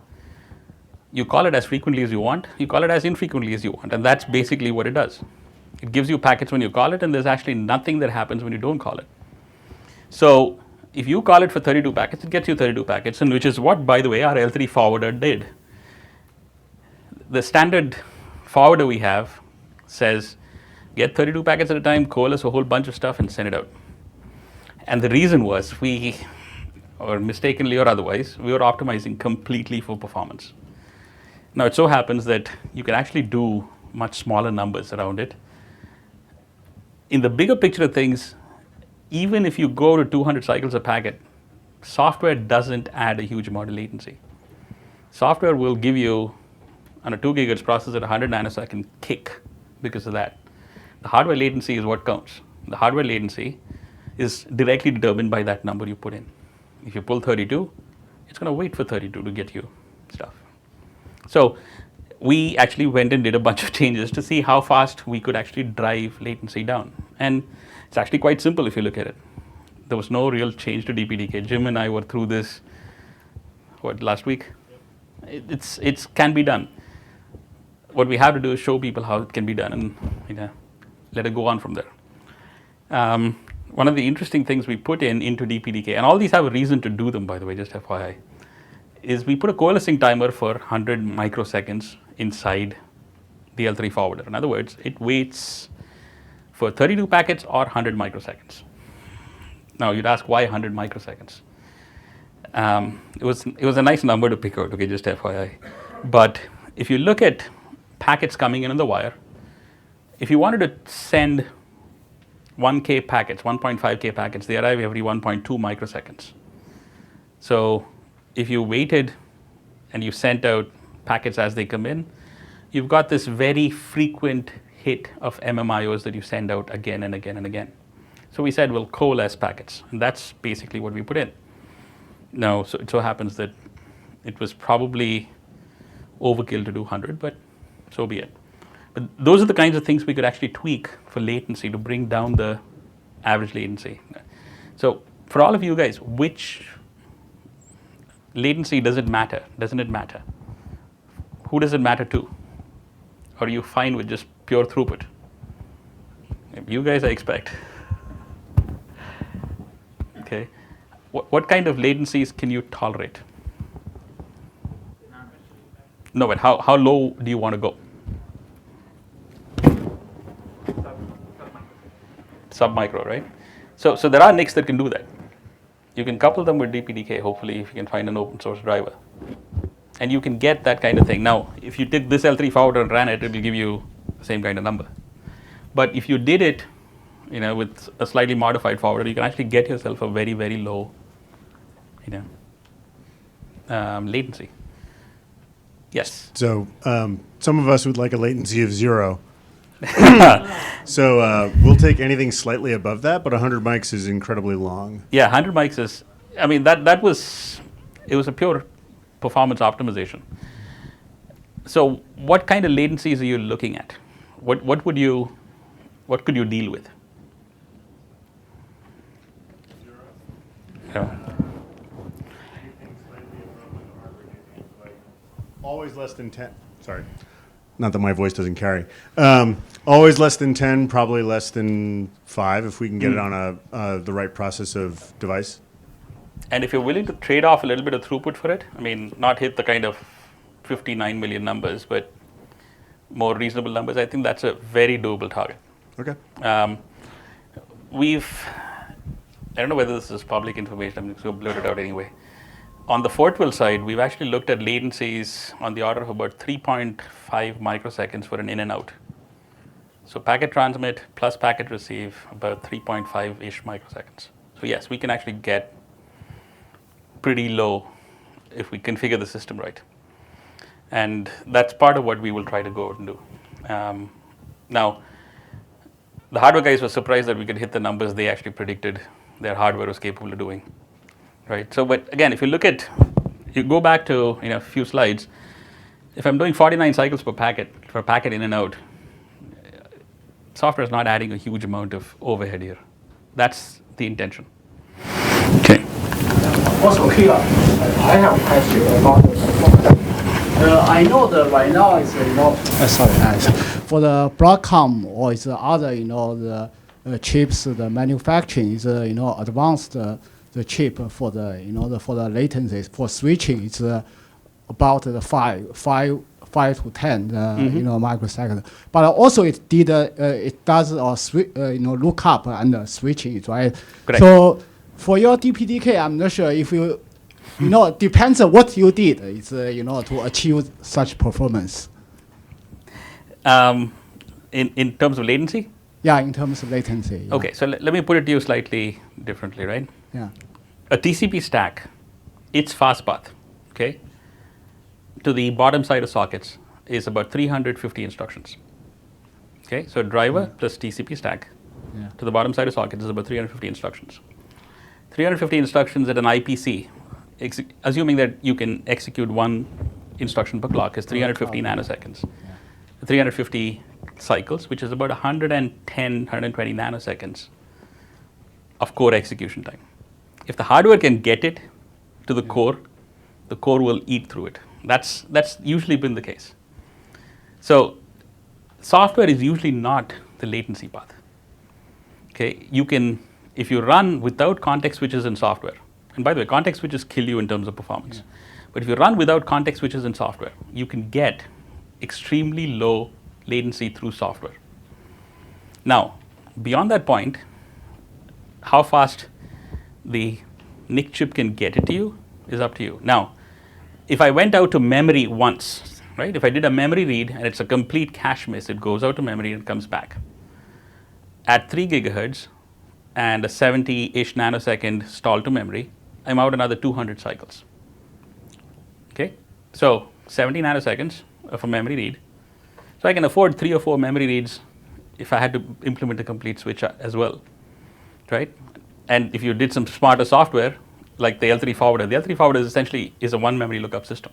You call it as frequently as you want. You call it as infrequently as you want. And that's basically what it does. It gives you packets when you call it, and there's actually nothing that happens when you don't call it. So if you call it for 32 packets, it gets you 32 packets, and which is what, by the way, our L3 forwarder did. The standard forwarder we have says, get 32 packets at a time, coalesce a whole bunch of stuff, and send it out. And the reason was we, or mistakenly or otherwise, we were optimizing completely for performance. Now, it so happens that you can actually do much smaller numbers around it. In the bigger picture of things, even if you go to 200 cycles a packet, software doesn't add a huge amount of latency. Software will give you, on a 2 GHz processor, at 100 nanosecond kick because of that. The hardware latency is what counts. The hardware latency is directly determined by that number you put in. If you pull 32, it's going to wait for 32 to get you stuff. So we actually went and did a bunch of changes to see how fast we could actually drive latency down. And it's actually quite simple if you look at it. There was no real change to DPDK. Jim and I were through this, last week? It can be done. What we have to do is show people how it can be done and let it go on from there. One of the interesting things we put into DPDK, and all these have a reason to do them, by the way, just FYI, is we put a coalescing timer for 100 microseconds inside the L3 forwarder. In other words, it waits for 32 packets or 100 microseconds. Now, you'd ask why 100 microseconds? It was a nice number to pick out, okay, just FYI. But if you look at packets coming in on the wire, if you wanted to send 1K packets, 1.5K packets, they arrive every 1.2 microseconds. So if you waited and you sent out packets as they come in, you've got this very frequent hit of MMIOs that you send out again and again and again. So we said we'll coalesce packets, and that's basically what we put in. Now, so it so happens that it was probably overkill to do 100, but so be it. But those are the kinds of things we could actually tweak for latency to bring down the average latency. So for all of you guys, which latency does it matter? Doesn't it matter? Who does it matter to? Or are you fine with just pure throughput? You guys, I expect. Okay. What kind of latencies can you tolerate? No, but how low do you want to go? Sub-micro, right? So there are NICs that can do that. You can couple them with DPDK, hopefully, if you can find an open source driver. And you can get that kind of thing. Now, if you took this L3 forwarder and ran it, it will give you the same kind of number. But if you did it, with a slightly modified forwarder, you can actually get yourself a very, very low, latency. Yes. So some of us would like a latency of 0. So we'll take anything slightly above that, but 100 mics is incredibly long. Yeah, 100 mics is, I mean, that was, it was a pure performance optimization. So what kind of latencies are you looking at? What could you deal with? Yeah. Always less than 10. Sorry. Not that my voice doesn't carry. Always less than 10, probably less than 5 if we can get it on the right process of device. And if you're willing to trade off a little bit of throughput for it, I mean, not hit the kind of 59 million numbers, but more reasonable numbers, I think that's a very doable target. Okay. I don't know whether this is public information, I'm just going to blurt it out anyway. On the 412 side, we've actually looked at latencies on the order of about 3.5 microseconds for an in and out. So packet transmit plus packet receive, about 3.5-ish microseconds. So yes, we can actually get pretty low if we configure the system right. And that's part of what we will try to go out and do. Now, the hardware guys were surprised that we could hit the numbers they actually predicted their hardware was capable of doing. Right. So, but again, if you look at, you go back to a few slides. If I'm doing 49 cycles per packet for packet in and out, software is not adding a huge amount of overhead here. That's the intention. Okay. Also here, I have a question about the performance. I know that right now is for the Broadcom or is other the chips the manufacturing is advanced. The chip for the for the latencies for switching is about the 5 to 10 microseconds. But also it does look up and switching, right? Correct. So for your DPDK, I'm not sure if you depends on what you did. It's to achieve such performance. In terms of latency. Yeah, in terms of latency. Yeah. Okay, so let me put it to you slightly differently, right? Yeah. A TCP stack, its fast path, okay, to the bottom side of sockets is about 350 instructions. Okay, so driver plus TCP stack to the bottom side of sockets is about 350 instructions. 350 instructions at an IPC, assuming that you can execute one instruction per clock, is 350 nanoseconds. 350 cycles, which is about 110, 120 nanoseconds of core execution time. If the hardware can get it to the core will eat through it. That's usually been the case. So software is usually not the latency path. Okay, you can, if you run without context switches in software, and by the way, context switches kill you in terms of performance. But if you run without context switches in software, you can get extremely low latency through software. Now, beyond that point, how fast the NIC chip can get it to you is up to you. Now, if I went out to memory once, right? If I did a memory read and it's a complete cache miss, it goes out to memory and comes back. At 3 gigahertz and a 70-ish nanosecond stall to memory, I'm out another 200 cycles. Okay, so 70 nanoseconds of a memory read. So I can afford 3 or 4 memory reads if I had to implement a complete switch as well, right? And if you did some smarter software, like the L3 forwarder, the L3 forwarder essentially is a 1 memory lookup system.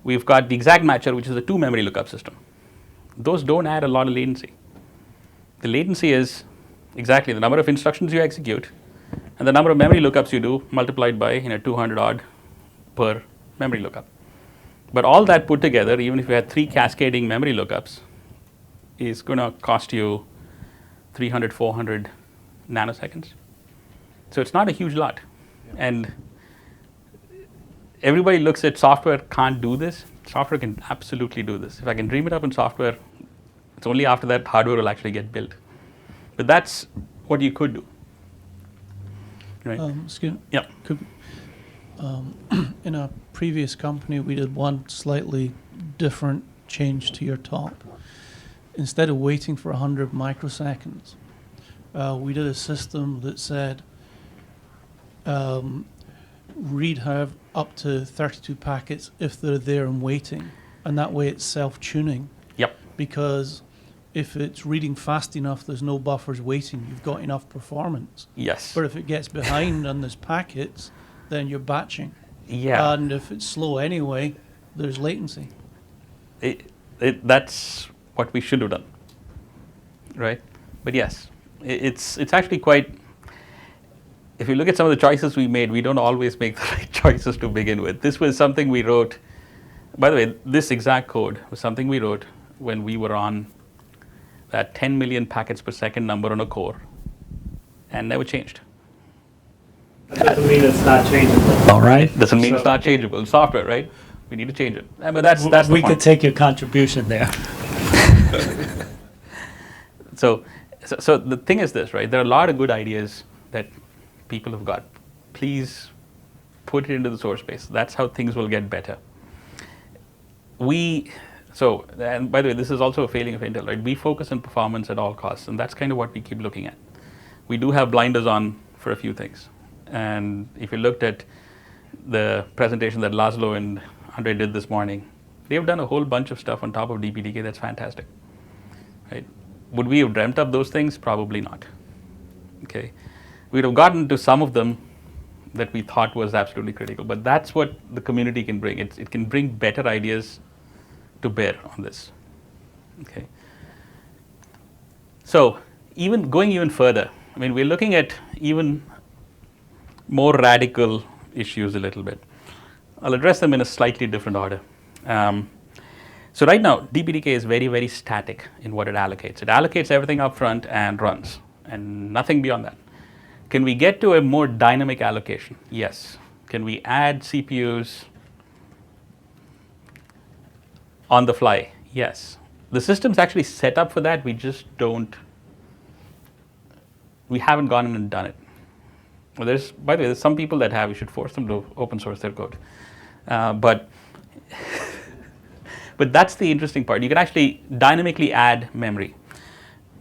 We've got the exact matcher, which is a 2 memory lookup system. Those don't add a lot of latency. The latency is exactly the number of instructions you execute and the number of memory lookups you do multiplied by 200 odd per memory lookup. But all that put together, even if you had 3 cascading memory lookups, is going to cost you 300, 400 nanoseconds. So it's not a huge lot. And everybody looks at software can't do this. Software can absolutely do this. If I can dream it up in software, it's only after that hardware will actually get built. But that's what you could do. Right? Excuse me. Yeah. In a previous company, we did one slightly different change to your top. Instead of waiting for 100 microseconds, we did a system that said read have up to 32 packets if they're there and waiting, and that way it's self-tuning. Yep. Because if it's reading fast enough, there's no buffers waiting, you've got enough performance. Yes. But if it gets behind and there's packets, then you're batching. Yeah. And if it's slow anyway, there's latency. That's what we should have done, right? But yes, it's actually quite. If you look at some of the choices we made, we don't always make the right choices to begin with. This was something we wrote. By the way, this exact code was something we wrote when we were on that 10 million packets per second number on a core, and never changed. That doesn't mean it's not changeable. All right. Doesn't mean it's not changeable. It's software, right? We need to change it. But that's the we point. could take your contribution there. So the thing is this, right? There are a lot of good ideas that people have got. Please put it into the source base. That's how things will get better. And by the way, this is also a failing of Intel, right? We focus on performance at all costs, and that's kind of what we keep looking at. We do have blinders on for a few things. And if you looked at the presentation that Laszlo and Andre did this morning, they've done a whole bunch of stuff on top of DPDK that's fantastic, right? Would we have dreamt up those things? Probably not. Okay, we'd have gotten to some of them that we thought was absolutely critical, but that's what the community can bring. It can bring better ideas to bear on this. Okay. So going even further, I mean, we're looking at even more radical issues a little bit. I'll address them in a slightly different order. So right now, DPDK is very, very static in what it allocates. It allocates everything up front and runs, and nothing beyond that. Can we get to a more dynamic allocation? Yes. Can we add CPUs on the fly? Yes. The system's actually set up for that. We just we haven't gone in and done it. Well, by the way, there's some people that have. You should force them to open source their code. But that's the interesting part. You can actually dynamically add memory.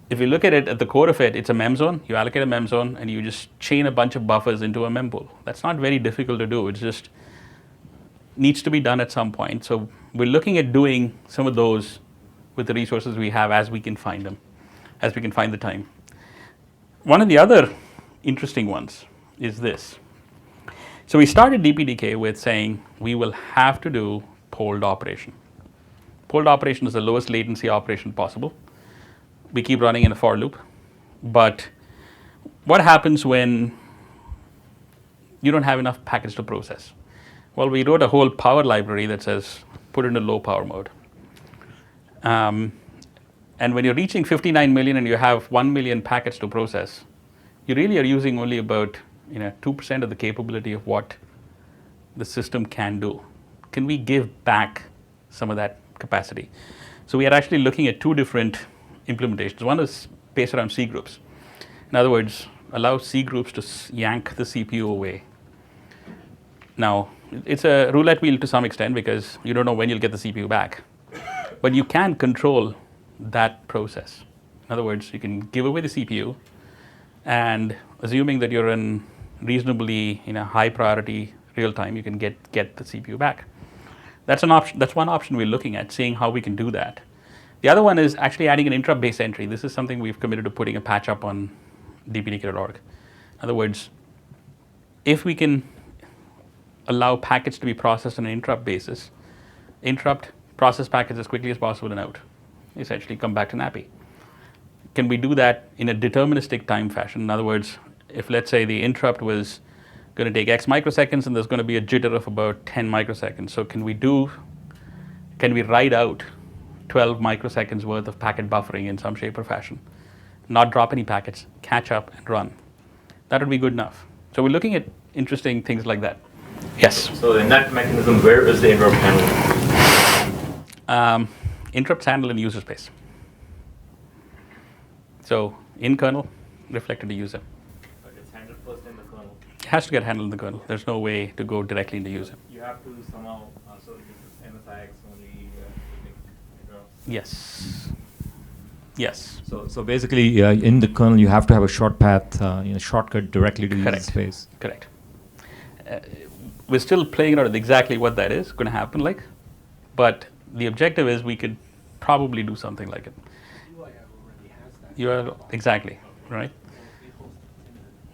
If you look at it at the core of it, it's a mem zone. You allocate a mem zone, and you just chain a bunch of buffers into a mempool. That's not very difficult to do. It just needs to be done at some point. So we're looking at doing some of those with the resources we have as we can find them, as we can find the time. One of the other interesting ones is this. So we started DPDK with saying we will have to do polled operation. Polled operation is the lowest latency operation possible. We keep running in a for loop. But what happens when you don't have enough packets to process? Well, we wrote a whole power library that says put it in a low power mode. And when you're reaching 59 million and you have 1 million packets to process, you really are using only about 2% of the capability of what the system can do. Can we give back some of that capacity? So we are actually looking at two different implementations. One is based around C groups. In other words, allow C groups to yank the CPU away. Now, it's a roulette wheel to some extent because you don't know when you'll get the CPU back. But you can control that process. In other words, you can give away the CPU, and assuming that you're in reasonably high priority real time, you can get the CPU back. That's an option. That's one option we're looking at, seeing how we can do that. The other one is actually adding an interrupt-based entry. This is something we've committed to putting a patch up on dpdk.org. In other words, if we can allow packets to be processed on an interrupt basis, interrupt, process packets as quickly as possible and out, essentially come back to NAPI. Can we do that in a deterministic time fashion? In other words, if let's say the interrupt was going to take X microseconds and there's going to be a jitter of about 10 microseconds. So can we write out 12 microseconds worth of packet buffering in some shape or fashion, not drop any packets, catch up and run? That would be good enough. So we're looking at interesting things like that. Yes? So in that mechanism, where is the interrupt handled? Interrupts handled in user space. So in kernel, reflected to user. But it's handled first in the kernel. It has to get handled in the kernel. There's no way to go directly into user. You have to somehow, so this is MSIX only interrupts. Yes. Yes. So basically, in the kernel, you have to have a short path, shortcut directly to user Correct. space. Correct. We're still playing out exactly what that is going to happen like, but the objective is we could probably do something like it. You are exactly right.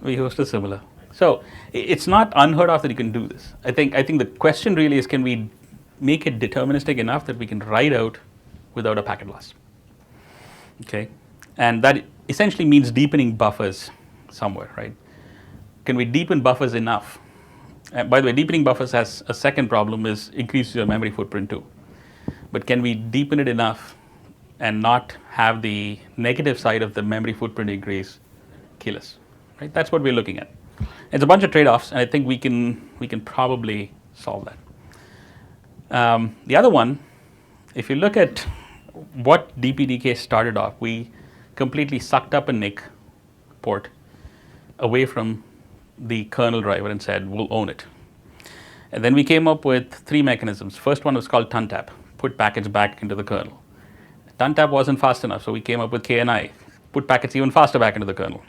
vHost is similar. So it's not unheard of that you can do this. I think the question really is, can we make it deterministic enough that we can write out without a packet loss? Okay, and that essentially means deepening buffers somewhere, right? Can we deepen buffers enough? By the way, deepening buffers has a second problem, is increases your memory footprint too. But can we deepen it enough and not have the negative side of the memory footprint increase kill us? Right? That's what we're looking at. It's a bunch of trade-offs, and I think we can probably solve that. The other one, if you look at what DPDK started off, we completely sucked up a NIC port away from the kernel driver and said, we'll own it. And then we came up with 3 mechanisms. First one was called tuntap, put packets back into the kernel. Tuntap wasn't fast enough, so we came up with KNI, put packets even faster back into the kernel.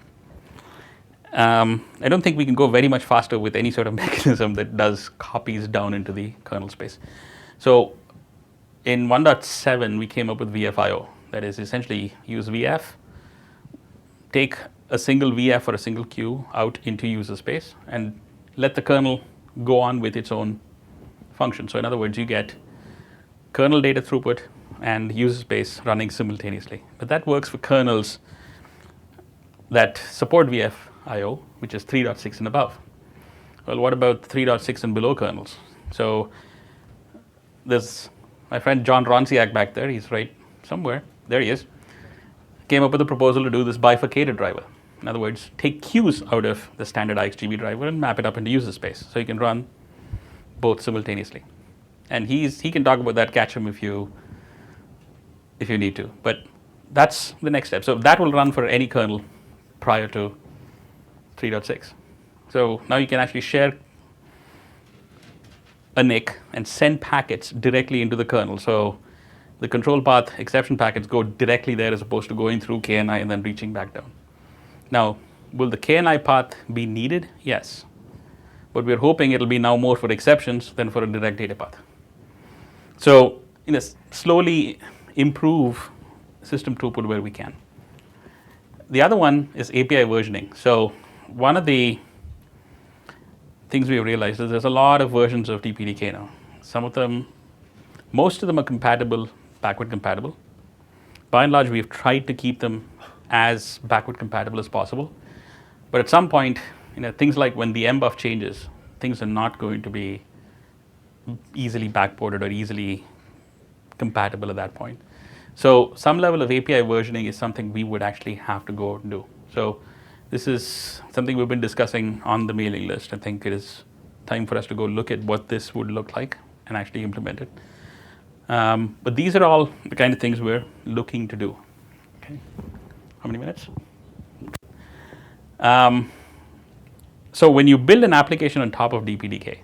I don't think we can go very much faster with any sort of mechanism that does copies down into the kernel space. So in 1.7, we came up with VFIO. That is essentially use VF, take a single VF or a single queue out into user space, and let the kernel go on with its own function. So in other words, you get kernel data throughput and user space running simultaneously. But that works for kernels that support VFIO, which is 3.6 and above. Well, what about 3.6 and below kernels? So there's my friend John Ronsiak back there. He's right somewhere. There he is. Came up with a proposal to do this bifurcated driver. In other words, take queues out of the standard IXGB driver and map it up into user space, so you can run both simultaneously. And he can talk about that, catch him if you need to. But that's the next step. So that will run for any kernel prior to 3.6. So now you can actually share a NIC and send packets directly into the kernel. So the control path exception packets go directly there as opposed to going through KNI and then reaching back down. Now, will the KNI path be needed? Yes. But we're hoping it'll be now more for exceptions than for a direct data path. So, slowly improve system throughput where we can. The other one is API versioning. So one of the things we realized is there's a lot of versions of DPDK now. Most of them are compatible, backward compatible. By and large, we've tried to keep them as backward compatible as possible. But at some point, things like when the mbuff changes, things are not going to be easily backported or easily compatible at that point. So some level of API versioning is something we would actually have to go and do. So this is something we've been discussing on the mailing list. I think it is time for us to go look at what this would look like and actually implement it. But these are all the kind of things we're looking to do. Okay. How many minutes? So when you build an application on top of DPDK,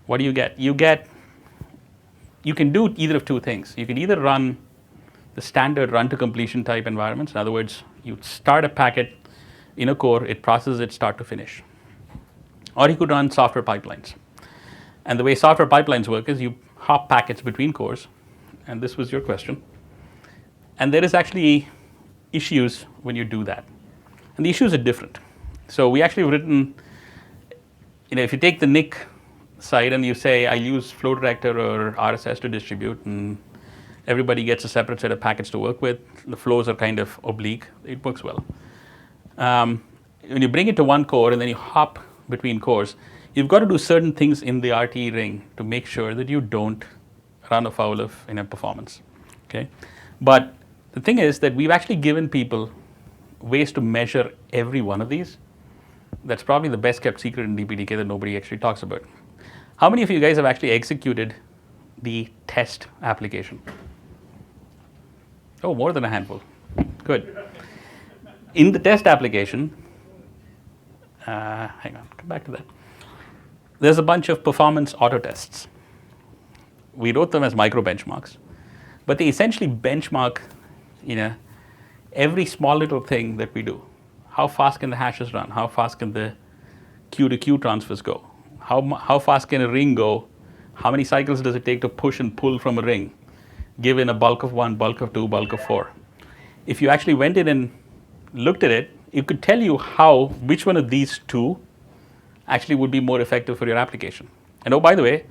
what do you get? You can do either of two things. You can either run the standard run to completion type environments. In other words, you start a packet in a core, it processes it start to finish. Or you could run software pipelines. And the way software pipelines work is you hop packets between cores, and this was your question. And there is actually issues when you do that. And the issues are different. So we actually have written, if you take the NIC side and you say, I use flow director or RSS to distribute, and everybody gets a separate set of packets to work with, the flows are kind of oblique, it works well. When you bring it to one core and then you hop between cores, you've got to do certain things in the RTE ring to make sure that you don't run afoul of performance. Okay? But the thing is that we've actually given people ways to measure every one of these. That's probably the best kept secret in DPDK that nobody actually talks about. How many of you guys have actually executed the test application? Oh, more than a handful. Good. In the test application, hang on, come back to that. There's a bunch of performance auto tests. We wrote them as micro benchmarks, but they essentially benchmark, every small little thing that we do. How fast can the hashes run? How fast can the queue to queue transfers go? How fast can a ring go? How many cycles does it take to push and pull from a ring, given a bulk of 1, bulk of 2, bulk of 4? if you actually went in and looked at it, it could tell you which one of these two actually would be more effective for your application. And oh, by the way,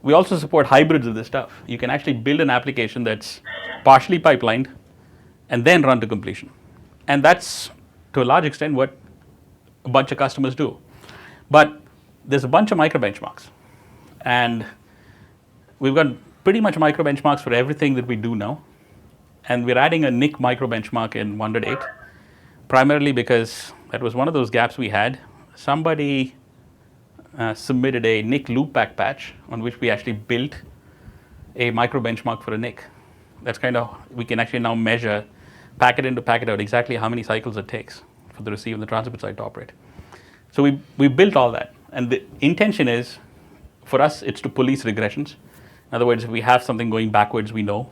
we also support hybrids of this stuff. You can actually build an application that's partially pipelined and then run to completion. And that's, to a large extent, what a bunch of customers do. But there's a bunch of micro benchmarks. And we've got pretty much micro benchmarks for everything that we do now. And we're adding a NIC micro benchmark in 1.8, primarily because that was one of those gaps we had. Somebody submitted a NIC loopback patch on which we actually built a micro benchmark for a NIC. That's kind of, we can actually now measure packet in to packet out exactly how many cycles it takes for the receive and the transmit side to operate. So we built all that. And the intention is, for us, it's to police regressions. In other words, if we have something going backwards, we know.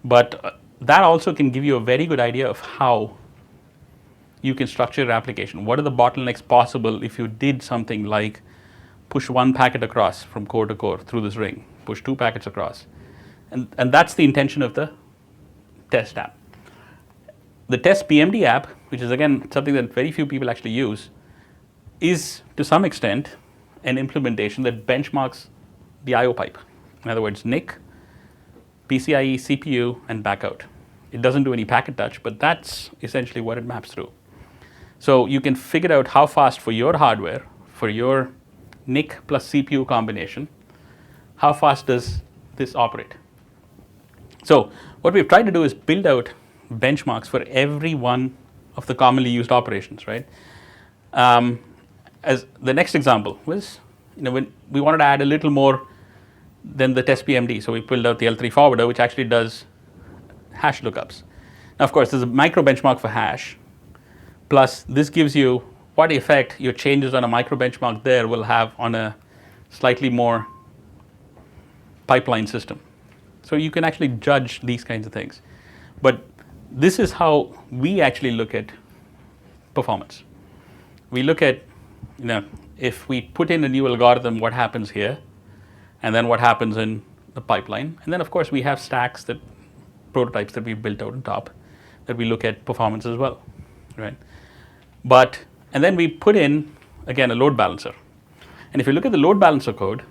But that also can give you a very good idea of how you can structure your application. What are the bottlenecks possible if you did something like push one packet across from core to core through this ring, push two packets across. And that's the intention of the test app. The test PMD app, which is again something that very few people actually use, is to some extent an implementation that benchmarks the I/O pipe. In other words, NIC, PCIe, CPU, and backout. It doesn't do any packet touch, but that's essentially what it maps through. So you can figure out how fast for your hardware, for your NIC plus CPU combination, how fast does this operate? So what we've tried to do is build out benchmarks for every one of the commonly used operations, right? As the next example was, when we wanted to add a little more than the test PMD, so we pulled out the L3 forwarder, which actually does hash lookups. Now, of course, there's a micro benchmark for hash, plus this gives you what effect your changes on a micro benchmark there will have on a slightly more pipeline system. So you can actually judge these kinds of things. But this is how we actually look at performance. We look at, if we put in a new algorithm, what happens here, and then what happens in the pipeline. And then, of course, we have stacks prototypes that we've built out on top that we look at performance as well, right? And then we put in, again, a load balancer. And if you look at the load balancer code,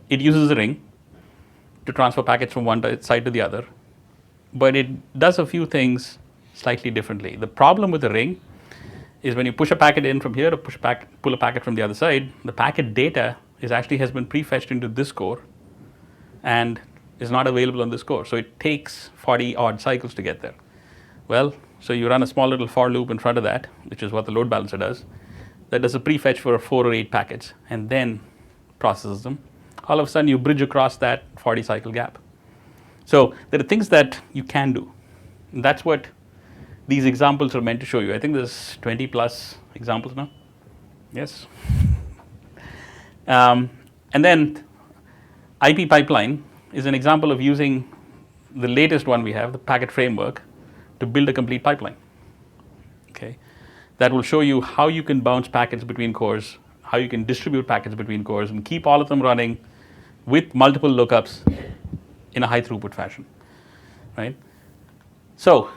it uses a ring to transfer packets from one side to the other, but it does a few things slightly differently. The problem with the ring is when you push a packet in from here to pull a packet from the other side, the packet data has been prefetched into this core and is not available on this core. So it takes 40 odd cycles to get there. Well, so you run a small little for loop in front of that, which is what the load balancer does. That does a prefetch for 4 or 8 packets and then processes them. All of a sudden you bridge across that 40 cycle gap. So there are things that you can do. And that's what these examples are meant to show you. I think there's 20 plus examples now. Yes. And then IP pipeline is an example of using the latest one we have, the packet framework, to build a complete pipeline. Okay, that will show you how you can bounce packets between cores, how you can distribute packets between cores, and keep all of them running with multiple lookups in a high throughput fashion, right? So,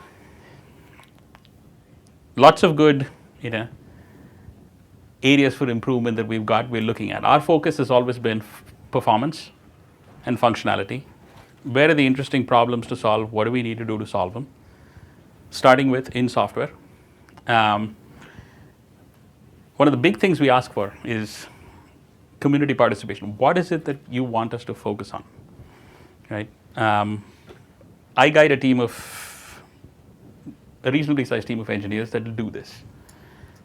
lots of good, areas for improvement that we're looking at. Our focus has always been performance and functionality. Where are the interesting problems to solve? What do we need to do to solve them? Starting with in software. One of the big things we ask for is community participation. What is it that you want us to focus on, right? I guide a reasonably sized team of engineers that will do this.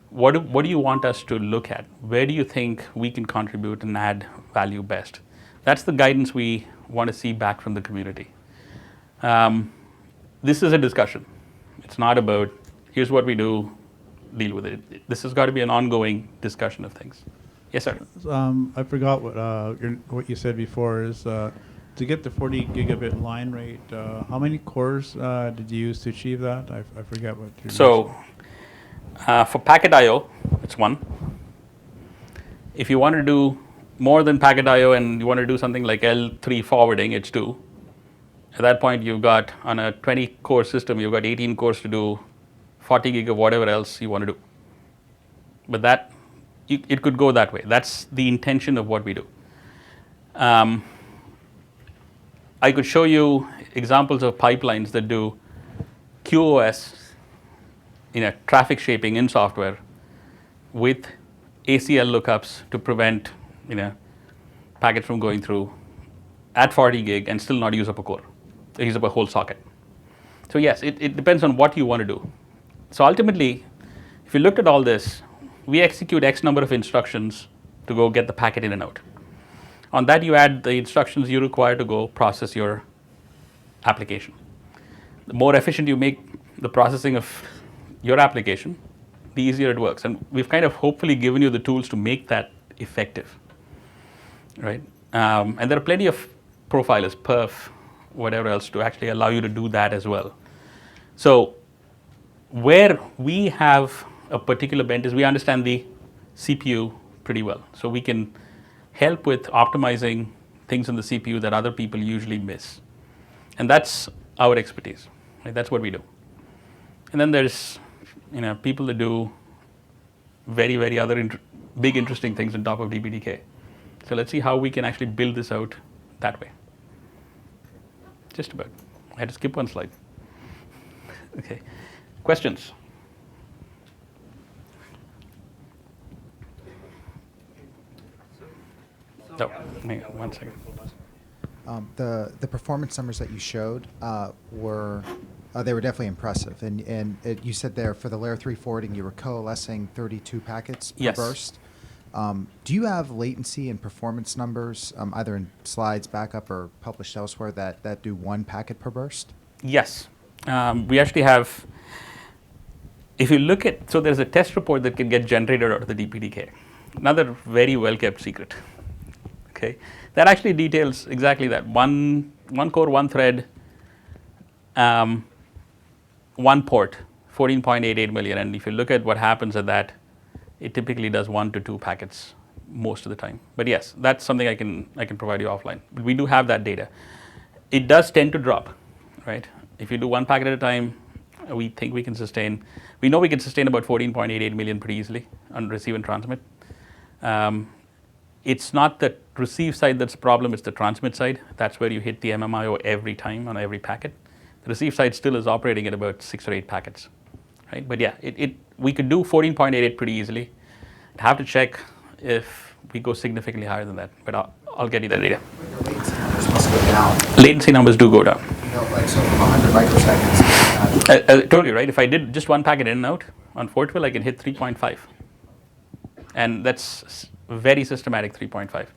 What do you want us to look at? Where do you think we can contribute and add value best? That's the guidance we want to see back from the community. This is a discussion. It's not about, here's what we do, deal with it. This has got to be an ongoing discussion of things. Yes, sir. I forgot what you said before is to get the 40 gigabit line rate, how many cores did you use to achieve that? I forget what you for packet I/O, it's 1. If you want to do more than packet I/O and you want to do something like L3 forwarding, it's 2. At that point, you've got, on a 20 core system, you've got 18 cores to do 40 gig of whatever else you want to do. But that, it could go that way. That's the intention of what we do. I could show you examples of pipelines that do QoS, traffic shaping in software with ACL lookups to prevent, packets from going through at 40 gig and still not use up a core, use up a whole socket. So yes, it depends on what you want to do. So ultimately, if you looked at all this, we execute X number of instructions to go get the packet in and out. On that, you add the instructions you require to go process your application. The more efficient you make the processing of your application, the easier it works. And we've kind of hopefully given you the tools to make that effective, right? And there are plenty of profilers, perf, whatever else, to actually allow you to do that as well. So where we have a particular bent is we understand the CPU pretty well. So we can help with optimizing things in the CPU that other people usually miss. And that's our expertise, right? That's what we do. And then there's people that do very, very other big interesting things on top of DPDK. So let's see how we can actually build this out that way. Just about. I had to skip one slide. Okay. Questions? No, hang on 1 second. The performance numbers that you showed were they were definitely impressive, and you said there for the layer 3 forwarding you were coalescing 32 packets per Yes. burst. Do you have latency and performance numbers either in slides, backup, or published elsewhere that do 1 packet per burst? Yes, we actually have. If you look at, so there's a test report that can get generated out of the DPDK. Another very well kept secret. Okay, that actually details exactly that. One core, one thread, 1 port, 14.88 million. And if you look at what happens at that, it typically does 1 to 2 packets most of the time. But yes, that's something I can provide you offline. But we do have that data. It does tend to drop, right? If you do 1 packet at a time, we think we can sustain. We know we can sustain about 14.88 million pretty easily on receive and transmit. It's not the receive side that's the problem, it's the transmit side. That's where you hit the MMIO every time on every packet. The receive side still is operating at about 6 or 8 packets, right? But yeah, we could do 14.88 pretty easily. I'd have to check if we go significantly higher than that, but I'll get you that data. But your latency numbers must go down. Latency numbers do go down. Like so from 100 microseconds. I told you, right? If I did just 1 packet in and out on Fortwell, I can hit 3.5. And that's very systematic 3.5.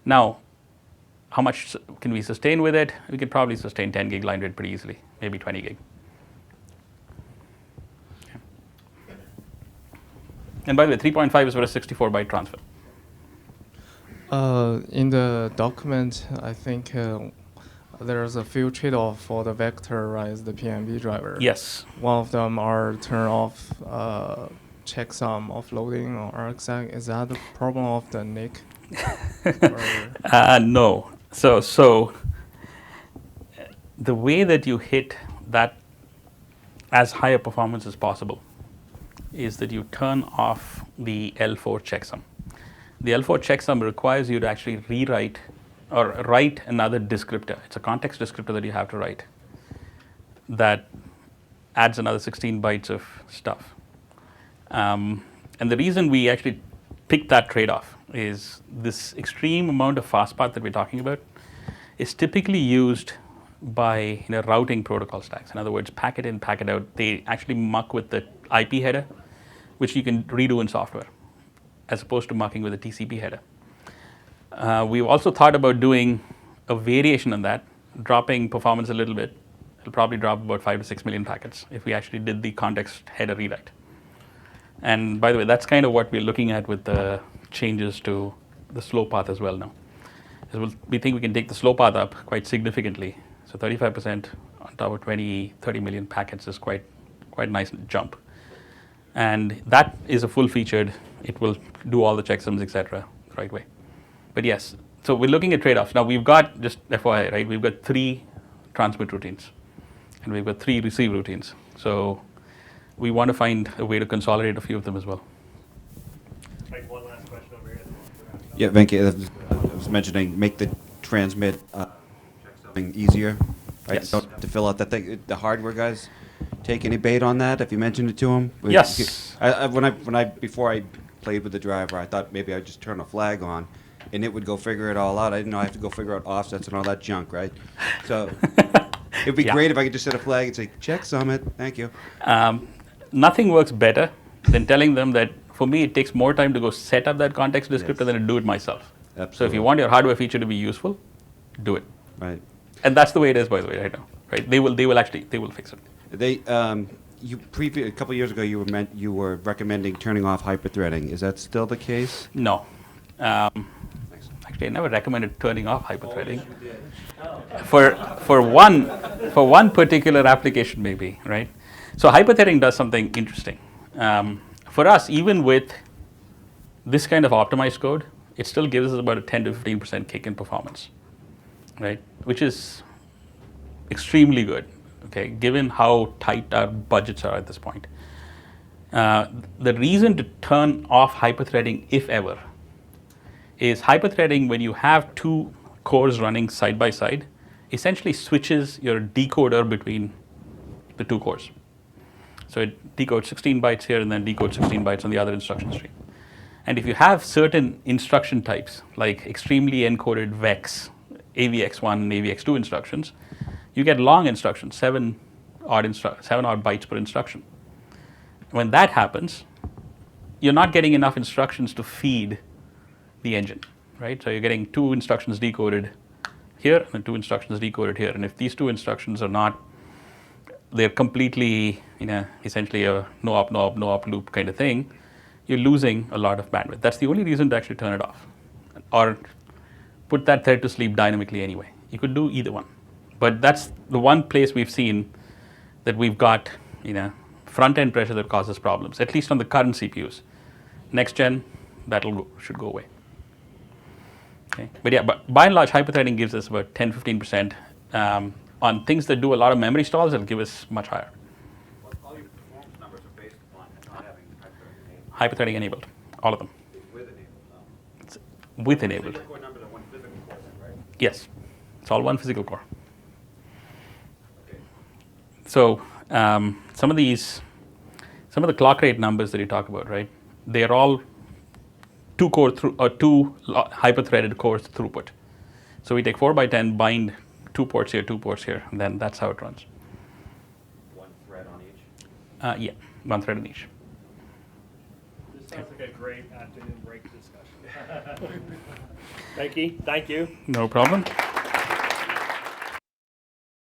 Now, how much can we sustain with it? We could probably sustain 10 gig line rate pretty easily, maybe 20 gig. Okay. And by the way, 3.5 is for a 64 byte transfer. In the document, I think there's a few trade-off for the vectorized PNB driver. Yes. One of them are turn off checksum offloading or exec. Is that the problem of the NIC? No. So the way that you hit that as high a performance as possible is that you turn off the L4 checksum. The L4 checksum requires you to actually rewrite or write another descriptor. It's a context descriptor that you have to write that adds another 16 bytes of stuff. And the reason we actually picked that trade-off is this extreme amount of fastpath that we're talking about is typically used by routing protocol stacks. In other words, packet in, packet out. They actually muck with the IP header, which you can redo in software, as opposed to mucking with the TCP header. We've also thought about doing a variation on that, dropping performance a little bit. It'll probably drop about 5 to 6 million packets if we actually did the context header rewrite. And by the way, that's kind of what we're looking at with the changes to the slow path as well now. We think we can take the slow path up quite significantly. So 35% on top of 20, 30 million packets is quite a nice jump. And that is a full featured, it will do all the checksums, etc. the right way. But yes, so we're looking at trade-offs. Now we've got, just FYI, right, we've got three transmit routines, and we've got 3 receive routines. So we want to find a way to consolidate a few of them as well. Take one last question over here. Yeah, Venky, I was mentioning make the transmit checksumming easier. Right? Yes. Don't have to fill out that thing. The hardware guys take any bait on that if you mentioned it to them? Yes. Before I played with the driver, I thought maybe I'd just turn a flag on, and it would go figure it all out. I didn't know I have to go figure out offsets and all that junk, right? So it'd be great if I could just set a flag and say, check Summit, thank you. Nothing works better than telling them that, for me, it takes more time to go set up that context descriptor than to do it myself. Absolutely. So if you want your hardware feature to be useful, do it. Right. And that's the way it is, by the way, right now. Right? They will fix it. They, a couple years ago, you were recommending turning off hyperthreading. Is that still the case? No. Actually, I never recommended turning off hyperthreading. For one particular application, maybe, right? So hyperthreading does something interesting. For us, even with this kind of optimized code, it still gives us about a 10 to 15% kick in performance, right? Which is extremely good, okay, given how tight our budgets are at this point. The reason to turn off hyperthreading, if ever, is hyperthreading, when you have 2 cores running side by side, essentially switches your decoder between the 2 cores. So it decodes 16 bytes here and then decodes 16 bytes on the other instruction stream. And if you have certain instruction types, like extremely encoded VEX, AVX1 and AVX2 instructions, you get long instructions, 7 odd bytes per instruction. When that happens, you're not getting enough instructions to feed the engine, right? So you're getting 2 instructions decoded here and 2 instructions decoded here. And if these 2 instructions are not, they're completely, essentially a no op loop kind of thing, you're losing a lot of bandwidth. That's the only reason to actually turn it off, or put that thread to sleep dynamically anyway. You could do either one. But that's the one place we've seen that we've got, front-end pressure that causes problems, at least on the current CPUs. Next gen, should go away. Okay. But yeah, by and large, hyperthreading gives us about 10-15%. On things that do a lot of memory stalls, it'll give us much higher. Well, all your performance numbers are based upon not having Hyperthreading enabled, all of them. With enabled. It's with enabled. Core numbers are one physical core, right? Yes, it's all one physical core. Okay. So some of the clock rate numbers that you talk about, right? They are all 2 hyper-threaded cores throughput. So we take 4x10, bind 2 ports here, 2 ports here, and then that's how it runs. 1 thread on each? Yeah, 1 thread on each. This sounds like a great afternoon break discussion. Venky, thank you. No problem.